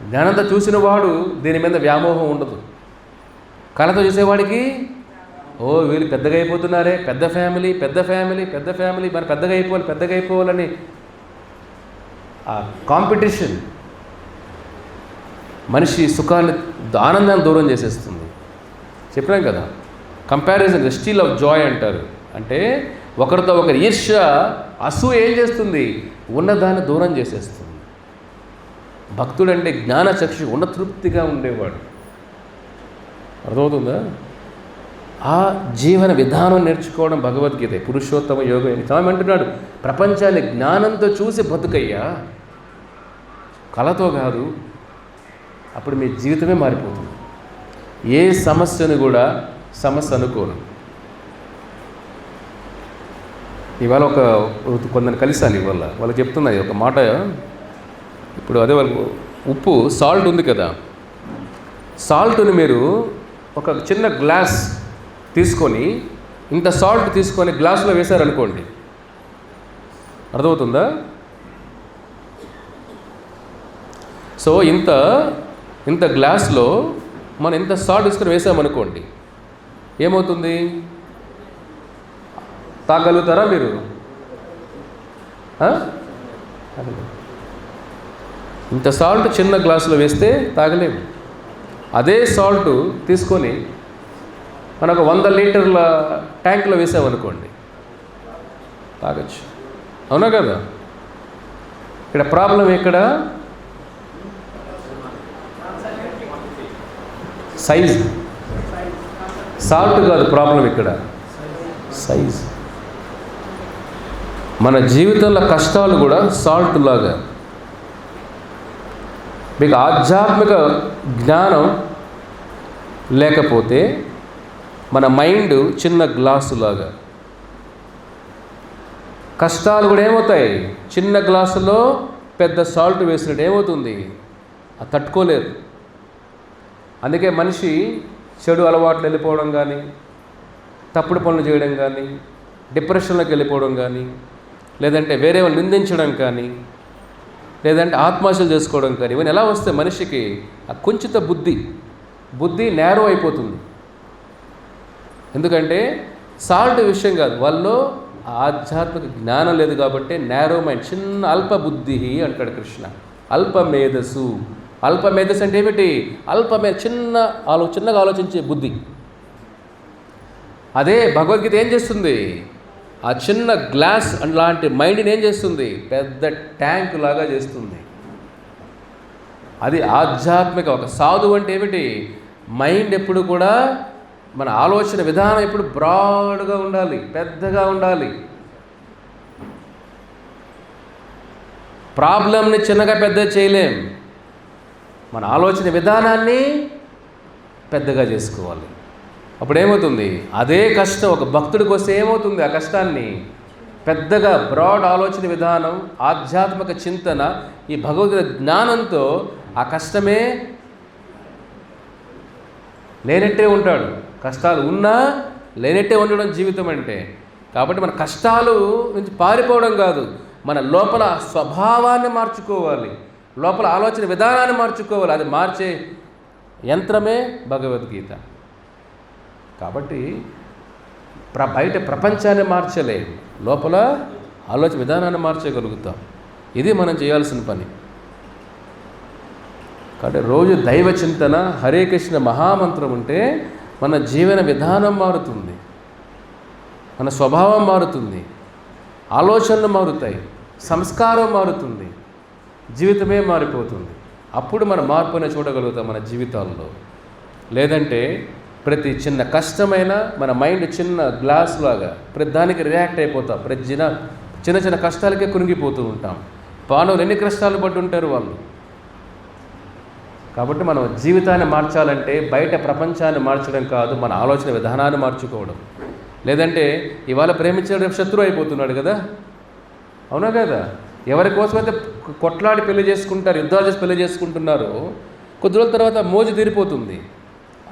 జ్ఞానంతో చూసిన వాడు దీని మీద వ్యామోహం ఉండదు. కళతో చూసేవాడికి వీళ్ళు పెద్దగా అయిపోతున్నారే, పెద్ద ఫ్యామిలీ మరి పెద్దగా అయిపోవాలని ఆ కాంపిటీషన్ మనిషి సుఖాన్ని, ఆనందాన్ని దూరం చేసేస్తుంది. చెప్పినాం కదా, comparison the steel of Joy అంటారు. అంటే ఒకరితో ఒకరి ఈర్ష్య, అసూయ ఏం చేస్తుంది? ఉన్నదాన్ని దూరం చేసేస్తుంది. భక్తుడంటే జ్ఞానచక్షు, ఉన్న తృప్తిగా ఉండేవాడు. అర్థమవుతుందా? ఆ జీవన విధానం నేర్చుకోవడం భగవద్గీత, పురుషోత్తమ యోగం. స్వామి అంటున్నాడు ప్రపంచాన్ని జ్ఞానంతో చూసి బతుకయ్యా, కళతో కాదు. అప్పుడు మీ జీవితమే మారిపోతుంది. ఏ సమస్యను కూడా సమస్య అనుకోను. ఇవాళ కొందరిని కలిసాను, ఇవాళ వాళ్ళకి చెప్తున్నది ఒక మాట. ఇప్పుడు అదే వాళ్ళకు ఉప్పు, సాల్ట్ ఉంది కదా, సాల్ట్ని మీరు ఒక చిన్న గ్లాస్ తీసుకొని, ఇంత సాల్ట్ తీసుకొని గ్లాసులో వేశారనుకోండి, అర్థమవుతుందా? సో ఇంత గ్లాస్లో మనం ఇంత సాల్ట్ తీసుకొని వేసామనుకోండి, ఏమవుతుంది? తాగలుగుతారా మీరు? ఇంత సాల్ట్ చిన్న గ్లాసులో వేస్తే తాగలేము. అదే సాల్ట్ తీసుకొని మనకు 100 లీటర్ల ట్యాంకులో వేసామనుకోండి, తాగచ్చు. అవునా కదా? ఇక్కడ ప్రాబ్లం ఎక్కడ? సైజ్. సాల్ట్ కాదు ప్రాబ్లం ఇక్కడ, సైజ్. మన జీవితంలో కష్టాలు కూడా సాల్ట్ లాగా. మీకు ఆధ్యాత్మిక జ్ఞానం లేకపోతే మన మైండ్ చిన్న గ్లాసు లాగా. కష్టాలు కూడా ఏమవుతాయి? చిన్న గ్లాసులో పెద్ద సాల్ట్ వేసినట్టు ఏమవుతుంది? అది తట్టుకోలేరు. అందుకే మనిషి చెడు అలవాట్లు వెళ్ళిపోవడం కానీ, తప్పుడు పనులు చేయడం కానీ, డిప్రెషన్లోకి వెళ్ళిపోవడం కానీ, లేదంటే వేరే వాళ్ళు నిందించడం కానీ, లేదంటే ఆత్మహత్యలు చేసుకోవడం కానీ, ఇవన్నీ ఎలా వస్తే మనిషికి ఆ కుంచిత బుద్ధి నేరో అయిపోతుంది. ఎందుకంటే సాల్ట్ విషయం కాదు, వాళ్ళలో ఆధ్యాత్మిక జ్ఞానం లేదు కాబట్టి నేరో మైండ్, చిన్న అల్ప బుద్ధి అంటాడు కృష్ణ. అల్పమేధస్సు. అల్పమేధస్సు అంటే ఏమిటి? చిన్నగా ఆలోచించే బుద్ధి. అదే భగవద్గీత ఏం చేస్తుంది? ఆ చిన్న గ్లాస్ లాంటి మైండ్ని ఏం చేస్తుంది? పెద్ద ట్యాంక్ లాగా చేస్తుంది. అది ఆధ్యాత్మిక. ఒక సాధువు అంటే ఏమిటి? మైండ్ ఎప్పుడు కూడా, మన ఆలోచన విధానం ఎప్పుడు బ్రాడ్గా ఉండాలి, పెద్దగా ఉండాలి. ప్రాబ్లంని చిన్నగా పెద్ద చేయలేం. మన ఆలోచన విధానాన్ని పెద్దగా చేసుకోవాలి. అప్పుడు ఏమవుతుంది? అదే కష్టం ఒక భక్తుడికి వస్తే ఏమవుతుంది? ఆ కష్టాన్ని పెద్దగా బ్రాడ్ ఆలోచన విధానం, ఆధ్యాత్మిక చింతన, ఈ భగవద్గీత జ్ఞానంతో ఆ కష్టమే లేనట్టే ఉంటాడు. కష్టాలు ఉన్నా లేనట్టే ఉండడం జీవితం అంటే. కాబట్టి మన కష్టాలు నుంచి పారిపోవడం కాదు, మన లోపల స్వభావాన్ని మార్చుకోవాలి, లోపల ఆలోచన విధానాన్ని మార్చుకోవాలి. అది మార్చే యంత్రమే భగవద్గీత. కాబట్టి బయట ప్రపంచాన్ని మార్చలేము, లోపల ఆలోచన విధానాన్ని మార్చగలుగుతాం. ఇది మనం చేయాల్సిన పని. కాబట్టి రోజు దైవ చింతన, హరే కృష్ణ మహామంత్రం ఉంటే మన జీవన విధానం మారుతుంది, మన స్వభావం మారుతుంది, ఆలోచనలు మారుతాయి, సంస్కారం మారుతుంది, జీవితమే మారిపోతుంది. అప్పుడు మన మార్పుని చూడగలుగుతాం మన జీవితాల్లో. లేదంటే ప్రతి చిన్న కష్టమైన మన మైండ్ చిన్న గ్లాస్ లాగా ప్రతి దానికి రియాక్ట్ అయిపోతాం. ప్రతి చిన్న చిన్న కష్టాలకే కురింగిపోతూ ఉంటాం. పాండవులు ఎన్ని కష్టాలు పడి ఉంటారు వాళ్ళు. కాబట్టి మనం జీవితాన్ని మార్చాలంటే బయట ప్రపంచాన్ని మార్చడం కాదు, మన ఆలోచన విధానాన్ని మార్చుకోవడం. లేదంటే ఇవాళ ప్రేమించడం రేపు శత్రువు అయిపోతున్నాడు కదా. అవునా కదా? ఎవరి కోసమైతే కొట్లాడి పెళ్లి చేసుకుంటారు, యుద్ధాలు చేసి పెళ్లి చేసుకుంటున్నారో కొద్ది రోజుల తర్వాత మోజు తీరిపోతుంది,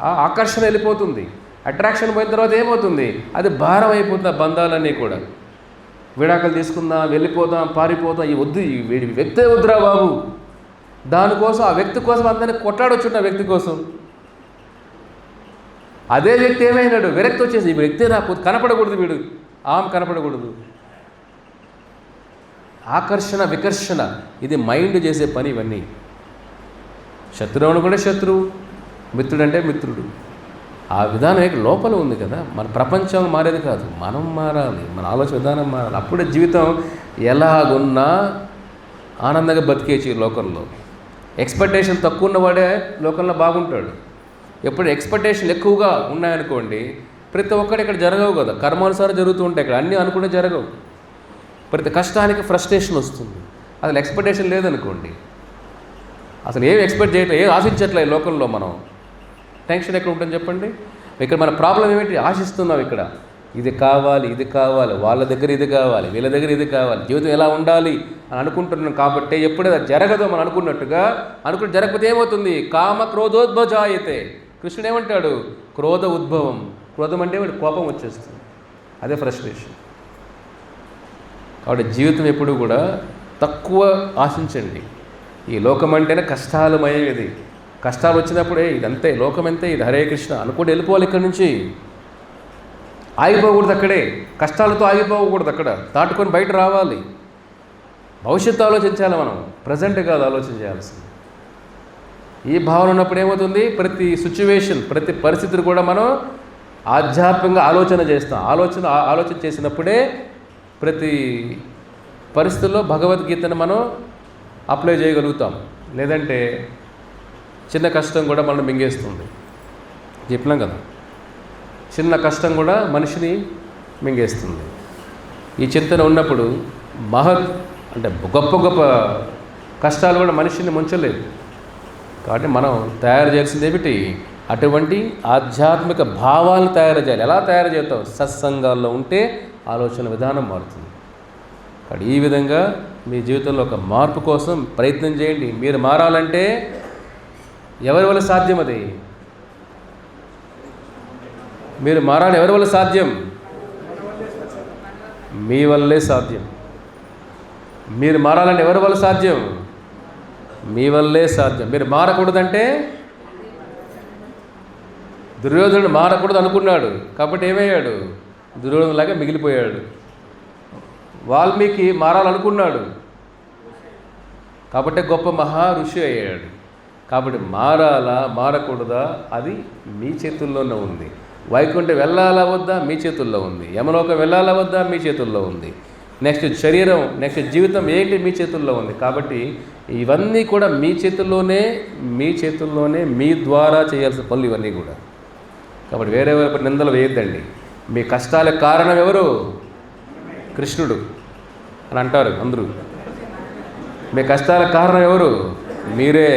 ఆ ఆకర్షణ వెళ్ళిపోతుంది, అట్రాక్షన్ పోయిన తర్వాత ఏమవుతుంది? అది భారం అయిపోతుంది. ఆ బంధాలన్నీ కూడా విడాకులు తీసుకుందాం, వెళ్ళిపోదాం, పారిపోదాం, ఈ వద్దు, ఈ వ్యక్తే వద్దురా బాబు. దానికోసం, ఆ వ్యక్తి కోసం అందరినీ కొట్లాడొచ్చున్న వ్యక్తి కోసం అదే వ్యక్తి ఏమైనాడు? విరక్తి వచ్చేసి ఈ వ్యక్తే రాకపోతే కనపడకూడదు, వీడు ఆమె కనపడకూడదు. ఆకర్షణ వికర్షణ, ఇది మైండ్ చేసే పని. ఇవన్నీ శత్రువు అనుకుంటే శత్రువు, మిత్రుడు అంటే మిత్రుడు. ఆ విధానం లోపల ఉంది కదా. మన ప్రపంచం మారేది కాదు, మనం మారాలి, మన ఆలోచన విధానం మారాలి. అప్పుడే జీవితం ఎలాగున్నా ఆనందంగా బతికేసి ఈ లోకంలో. ఎక్స్పెక్టేషన్ తక్కువ ఉన్నవాడే లోకంలో బాగుంటాడు. ఎప్పుడు ఎక్స్పెక్టేషన్ ఎక్కువగా ఉన్నాయనుకోండి, ప్రతి ఒక్కటి ఇక్కడ జరగవు కదా, కర్మానుసారం జరుగుతూ ఉంటాయి. ఇక్కడ అన్నీ అనుకుంటే జరగవు. ప్రతి కష్టానికి ఫ్రస్ట్రేషన్ వస్తుంది. అసలు ఎక్స్పెక్టేషన్ లేదనుకోండి, అసలు ఏం ఎక్స్పెక్ట్ చేయట్లేదు, ఏం ఆశించట్లేదు లోకంలో, మనం టెన్షన్ ఎక్కడ ఉంటుంది చెప్పండి. ఇక్కడ మన ప్రాబ్లం ఏమిటి? ఆశిస్తున్నాం ఇక్కడ ఇది కావాలి, ఇది కావాలి, వాళ్ళ దగ్గర ఇది కావాలి, వీళ్ళ దగ్గర ఇది కావాలి, జీవితం ఎలా ఉండాలి అని అనుకుంటున్నాం. కాబట్టి ఎప్పుడైతే జరగదో మనం అనుకున్నట్టుగా అనుకుంటే జరగకపోతే ఏమవుతుంది? కామ క్రోధోద్భవజాయతే. కృష్ణుడు ఏమంటాడు? క్రోధ ఉద్భవం. క్రోధం అంటే వాడి కోపం వచ్చేస్తుంది, అదే ఫ్రస్ట్రేషన్. కాబట్టి జీవితం ఎప్పుడు కూడా తక్కువ ఆశించండి. ఈ లోకం అంటేనే కష్టాలమయ్యేది. కష్టాలు వచ్చినప్పుడే ఇదంతే, లోకం అంతే, ఇది హరే కృష్ణ అనుకుంటే వెళ్ళిపోవాలి ఇక్కడి నుంచి. ఆగిపోకూడదు అక్కడే, కష్టాలతో ఆగిపోకూడదు, అక్కడ దాటుకొని బయట రావాలి. భవిష్యత్తు ఆలోచించాలి, మనం ప్రజెంట్ కాదు ఆలోచన చేయాల్సింది. ఈ భావన ఉన్నప్పుడు ఏమవుతుంది, ప్రతి సిచ్యువేషన్, ప్రతి పరిస్థితిని కూడా మనం ఆధ్యాత్మికంగా ఆలోచన చేస్తాం. ఆలోచన చేసినప్పుడే ప్రతి పరిస్థితుల్లో భగవద్గీతను మనం అప్లై చేయగలుగుతాం. లేదంటే చిన్న కష్టం కూడా మనం మింగేస్తుంది. చెప్పినాం కదా, చిన్న కష్టం కూడా మనిషిని మింగేస్తుంది. ఈ చింతన ఉన్నప్పుడు అంటే గొప్ప గొప్ప కష్టాలు కూడా మనిషిని ముంచలేదు. కాబట్టి మనం తయారు చేయాల్సింది ఏమిటి, అటువంటి ఆధ్యాత్మిక భావాలను తయారు చేయాలి. ఎలా తయారు చేస్తాం, సత్సంగాల్లో ఉంటే ఆలోచన విధానం మారుతుంది. కాబట్టి ఈ విధంగా మీ జీవితంలో ఒక మార్పు కోసం ప్రయత్నం చేయండి. మీరు మారాలంటే ఎవరి వల్ల సాధ్యం, అది మీరు మారాలి. ఎవరి వల్ల సాధ్యం, మీ వల్లే సాధ్యం. మీరు మారాలంటే ఎవరి వల్ల సాధ్యం, మీ వల్లే సాధ్యం. మీరు మారకూడదంటే, దుర్యోధనుడు మారకూడదు అనుకున్నాడు కాబట్టి ఏమయ్యాడు, దుర్యోధనులాగా మిగిలిపోయాడు. వాల్మీకి మారాలనుకున్నాడు కాబట్టి గొప్ప మహా ఋషి అయ్యాడు. కాబట్టి మారాలా మారకూడదా అది మీ చేతుల్లోనే ఉంది. వైకుంఠం వెళ్ళాలా వద్దా మీ చేతుల్లో ఉంది. యమలోకం వెళ్ళాలా వద్దా మీ చేతుల్లో ఉంది. నెక్స్ట్ శరీరం, నెక్స్ట్ జీవితం ఏంటి మీ చేతుల్లో ఉంది. కాబట్టి ఇవన్నీ కూడా మీ చేతుల్లోనే మీ ద్వారా చేయాల్సిన పనులు ఇవన్నీ కూడా. కాబట్టి వేరే నిందలు వేయొద్దండి. మీ కష్టాలకు కారణం ఎవరు, కృష్ణుడు అని అంటారు అందరూ. మీ కష్టాలకు కారణం ఎవరు, మీరే.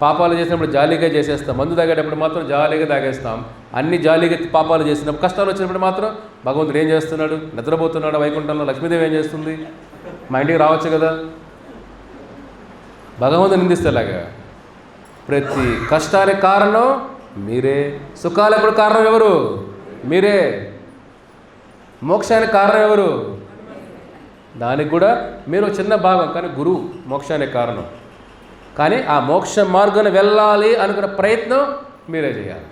పాపాలు చేసినప్పుడు జాలీగా చేసేస్తాం, మందు తాగేటప్పుడు మాత్రం జాలీగా తాగేస్తాం. అన్ని జాలీగా పాపాలు చేసినప్పుడు, కష్టాలు వచ్చినప్పుడు మాత్రం భగవంతుడు ఏం చేస్తున్నాడు, నిద్రపోతున్నాడు వైకుంఠంలో. లక్ష్మీదేవి ఏం చేస్తుంది, మా ఇంటికి రావచ్చు కదా. భగవంతుడు నిందిస్తేలాగా ప్రతి కష్టానికి కారణం మీరే. సుఖాలకు కారణం ఎవరు, మీరే. మోక్షానికి కారణం ఎవరు, దానికి కూడా మీరు చిన్న భాగం. కానీ గురువు మోక్షానికి కారణం. కానీ ఆ మోక్ష మార్గాన్ని వెళ్ళాలి అనుకున్న ప్రయత్నం మీరే చేయాలి.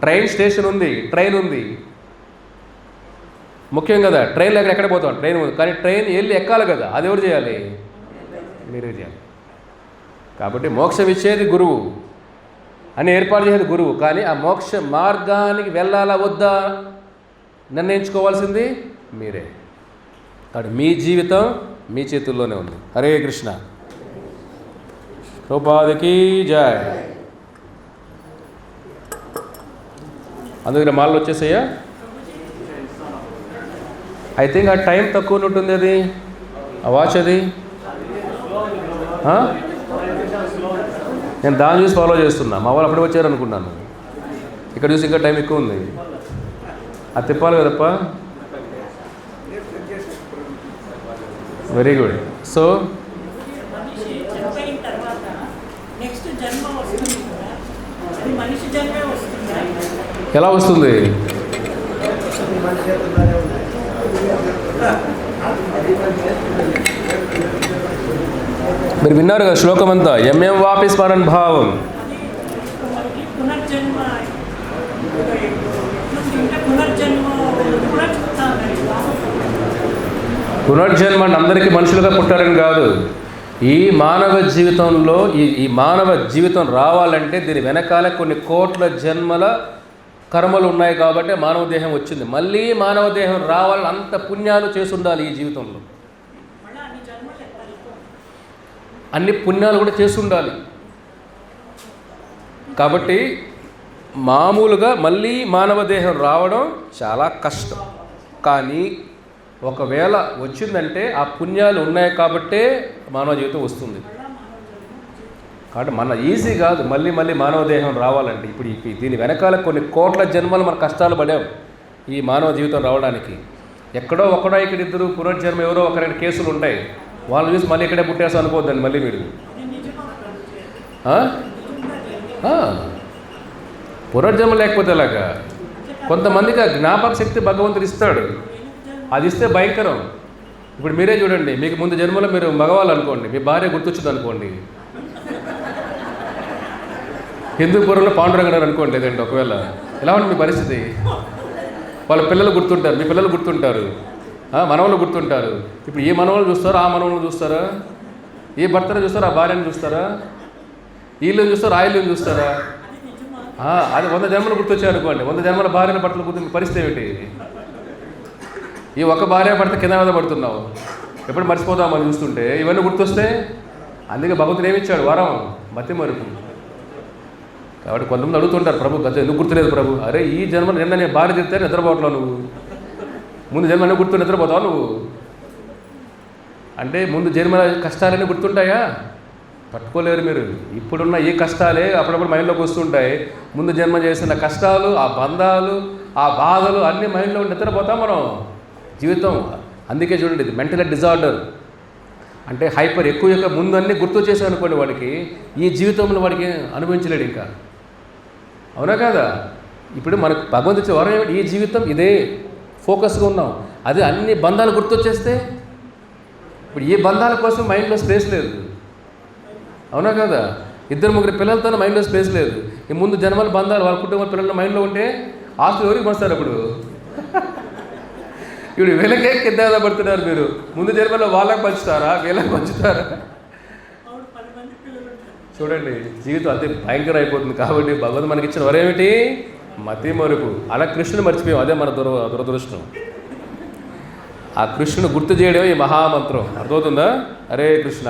ట్రైన్ స్టేషన్ ఉంది, ట్రైన్ ఉంది, ముఖ్యం కదా. ట్రైన్ లేక ఎక్కడ పోతాం, ట్రైన్ ఉంది. కానీ ట్రైన్ వెళ్ళి ఎక్కాలి కదా, అది ఎవరు చేయాలి, మీరే చేయాలి. కాబట్టి మోక్షం ఇచ్చేది గురువు, అని ఏర్పాటు చేసేది గురువు. కానీ ఆ మోక్ష మార్గానికి వెళ్ళాలా వద్దా నిర్ణయించుకోవాల్సింది మీరే. కాబట్టి మీ జీవితం మీ చేతుల్లోనే ఉంది. హరే కృష్ణ. ప్రభుపాదకి జై. అందుకని మాల్లో వచ్చేసాయా. ఐ థింక్ ఆ టైం తక్కువ ఉంటుంది, అది ఆ వాచ్, అది నేను దాన్ని చూసి ఫాలో చేస్తున్నా. మా వాళ్ళు అప్పుడే వచ్చారు అనుకున్నాను, ఇక్కడ చూసి ఇంకా టైం ఎక్కువ ఉంది. అది తిప్పాలి కదప్ప. Very good. సో ఎలా వస్తుంది, మీరు విన్నారు కదా శ్లోకం అంతా, ఎంఎం వాపి స్మరణ భావం. పునర్జన్మ అందరికీ మనుషులుగా పుట్టారని కాదు. ఈ మానవ జీవితంలో ఈ మానవ జీవితం రావాలంటే దీని వెనకాల కొన్ని కోట్ల జన్మల కర్మలు ఉన్నాయి కాబట్టి మానవ దేహం వచ్చింది. మళ్ళీ మానవ దేహం రావాలని అంత పుణ్యాలు చేసి ఉండాలి ఈ జీవితంలో. అన్ని పుణ్యాలు కూడా చేసి ఉండాలి. కాబట్టి మామూలుగా మళ్ళీ మానవ దేహం రావడం చాలా కష్టం. కానీ ఒకవేళ వచ్చిందంటే ఆ పుణ్యాలు ఉన్నాయి కాబట్టే మానవ జీవితం వస్తుంది. కాబట్టి మన ఈజీ కాదు మళ్ళీ మానవ దేహం రావాలంటే. ఇప్పుడు దీని వెనకాల కొన్ని కోట్ల జన్మలు మన కష్టాలు పడాం ఈ మానవ జీవితం రావడానికి. ఎక్కడో ఇక్కడ ఇద్దరు పునర్జన్మ ఎవరో ఒకరి కేసులు ఉంటాయి, వాళ్ళు చూసి మళ్ళీ ఇక్కడే పుట్టేస్తా అనుకోవద్దండి. మళ్ళీ మీరు పునర్జన్మ లేకపోతే ఎలాగా. కొంతమందికి ఆ జ్ఞాపక శక్తి భగవంతుడు ఇస్తాడు, అది ఇస్తే భయంకరం. ఇప్పుడు మీరే చూడండి, మీకు ముందు జన్మలో మీరు మగవాళ్ళు అనుకోండి, మీ భార్య గుర్తొచ్చింది అనుకోండి, హిందూపురంలో పాండురంగ గారు అనుకోండి, లేదండి ఒకవేళ ఎలా ఉంటుంది మీ పరిస్థితి? వాళ్ళ పిల్లలు గుర్తుంటారు, మీ పిల్లలు గుర్తుంటారు, మనవలు గుర్తుంటారు. ఇప్పుడు ఏ మనవలు చూస్తారో ఆ మనవలను చూస్తారా? ఏ భర్తను చూస్తారో ఆ భార్యను చూస్తారా? వీళ్ళని చూస్తారా ఆ ఇల్లుని చూస్తారా? అది 100 జన్మలు గుర్తొచ్చాయి అనుకోండి, 100 జన్మల భార్యను భర్తలు గుర్తు పరిస్థితి ఏమిటి? ఈ ఒక భార్య భర్త కింద మీద పడుతున్నావు, ఎప్పుడు మర్చిపోతాం మనం చూస్తుంటే. ఇవన్నీ గుర్తొస్తే అందుకే భగవంతుడు ఏమిచ్చాడు? వరం, మతి మరుపు. కాబట్టి కొంతమంది అడుగుతుంటారు, ప్రభు గత ఎందుకు గుర్తులేదు ప్రభు? అరే ఈ జన్మ నిన్న నేను భార్య తిరిగితే నిద్రపోవట్లేవు నువ్వు, ముందు జన్మ అన్నీ గుర్తు నిద్రపోతావు నువ్వు అంటే ముందు జన్మ కష్టాలన్నీ గుర్తుంటాయా? పట్టుకోలేరు మీరు. ఇప్పుడున్న ఈ కష్టాలే అప్పుడప్పుడు మైండ్లోకి వస్తుంటాయి. ముందు జన్మ చేసిన కష్టాలు, ఆ బంధాలు, ఆ బాధలు అన్నీ మైండ్లో నిద్రపోతాం మనం జీవితం. అందుకే చూడండి, ఇది మెంటల్ డిజార్డర్ అంటే హైపర్ ఎక్కువ ముందు అన్నీ గుర్తు చేసాం అనుకోండి, వాడికి ఈ జీవితంలో వాడికి అనుభవించలేడు ఇంకా. అవునా కాదా? ఇప్పుడు మనకు భగవంతుడు ఇచ్చే వరం ఏమిటి? ఈ జీవితం ఇదే ఫోకస్గా ఉన్నాం. అదే అన్ని బంధాలు గుర్తొచ్చేస్తే ఇప్పుడు ఈ బంధాల కోసం మైండ్లో స్పేస్ లేదు. అవునా కదా? 2-3 పిల్లలతో మైండ్లో స్పేస్ లేదు. ఈ ముందు జన్మల బంధాలు వాళ్ళ కుటుంబ పిల్లల మైండ్లో ఉంటే ఆస్తులు ఎవరికి పంచుతారు అప్పుడు? ఇప్పుడు వీళ్ళకే కింద పడుతున్నారు మీరు. ముందు జన్మలో వాళ్ళకి పంచుతారా, వీళ్ళకి పంచుతారా? చూడండి, జీవితం అంతే భయంకర అయిపోతుంది. కాబట్టి భగవంతుడు మనకి ఇచ్చిన వరేమిటి? మతి మరుపు. అలా కృష్ణుని మర్చిపోయాం, అదే మన దురదృష్టం. ఆ కృష్ణుని గుర్తు చేయడమే ఈ మహామంత్రం. అర్థమవుతుందా? హరే కృష్ణ.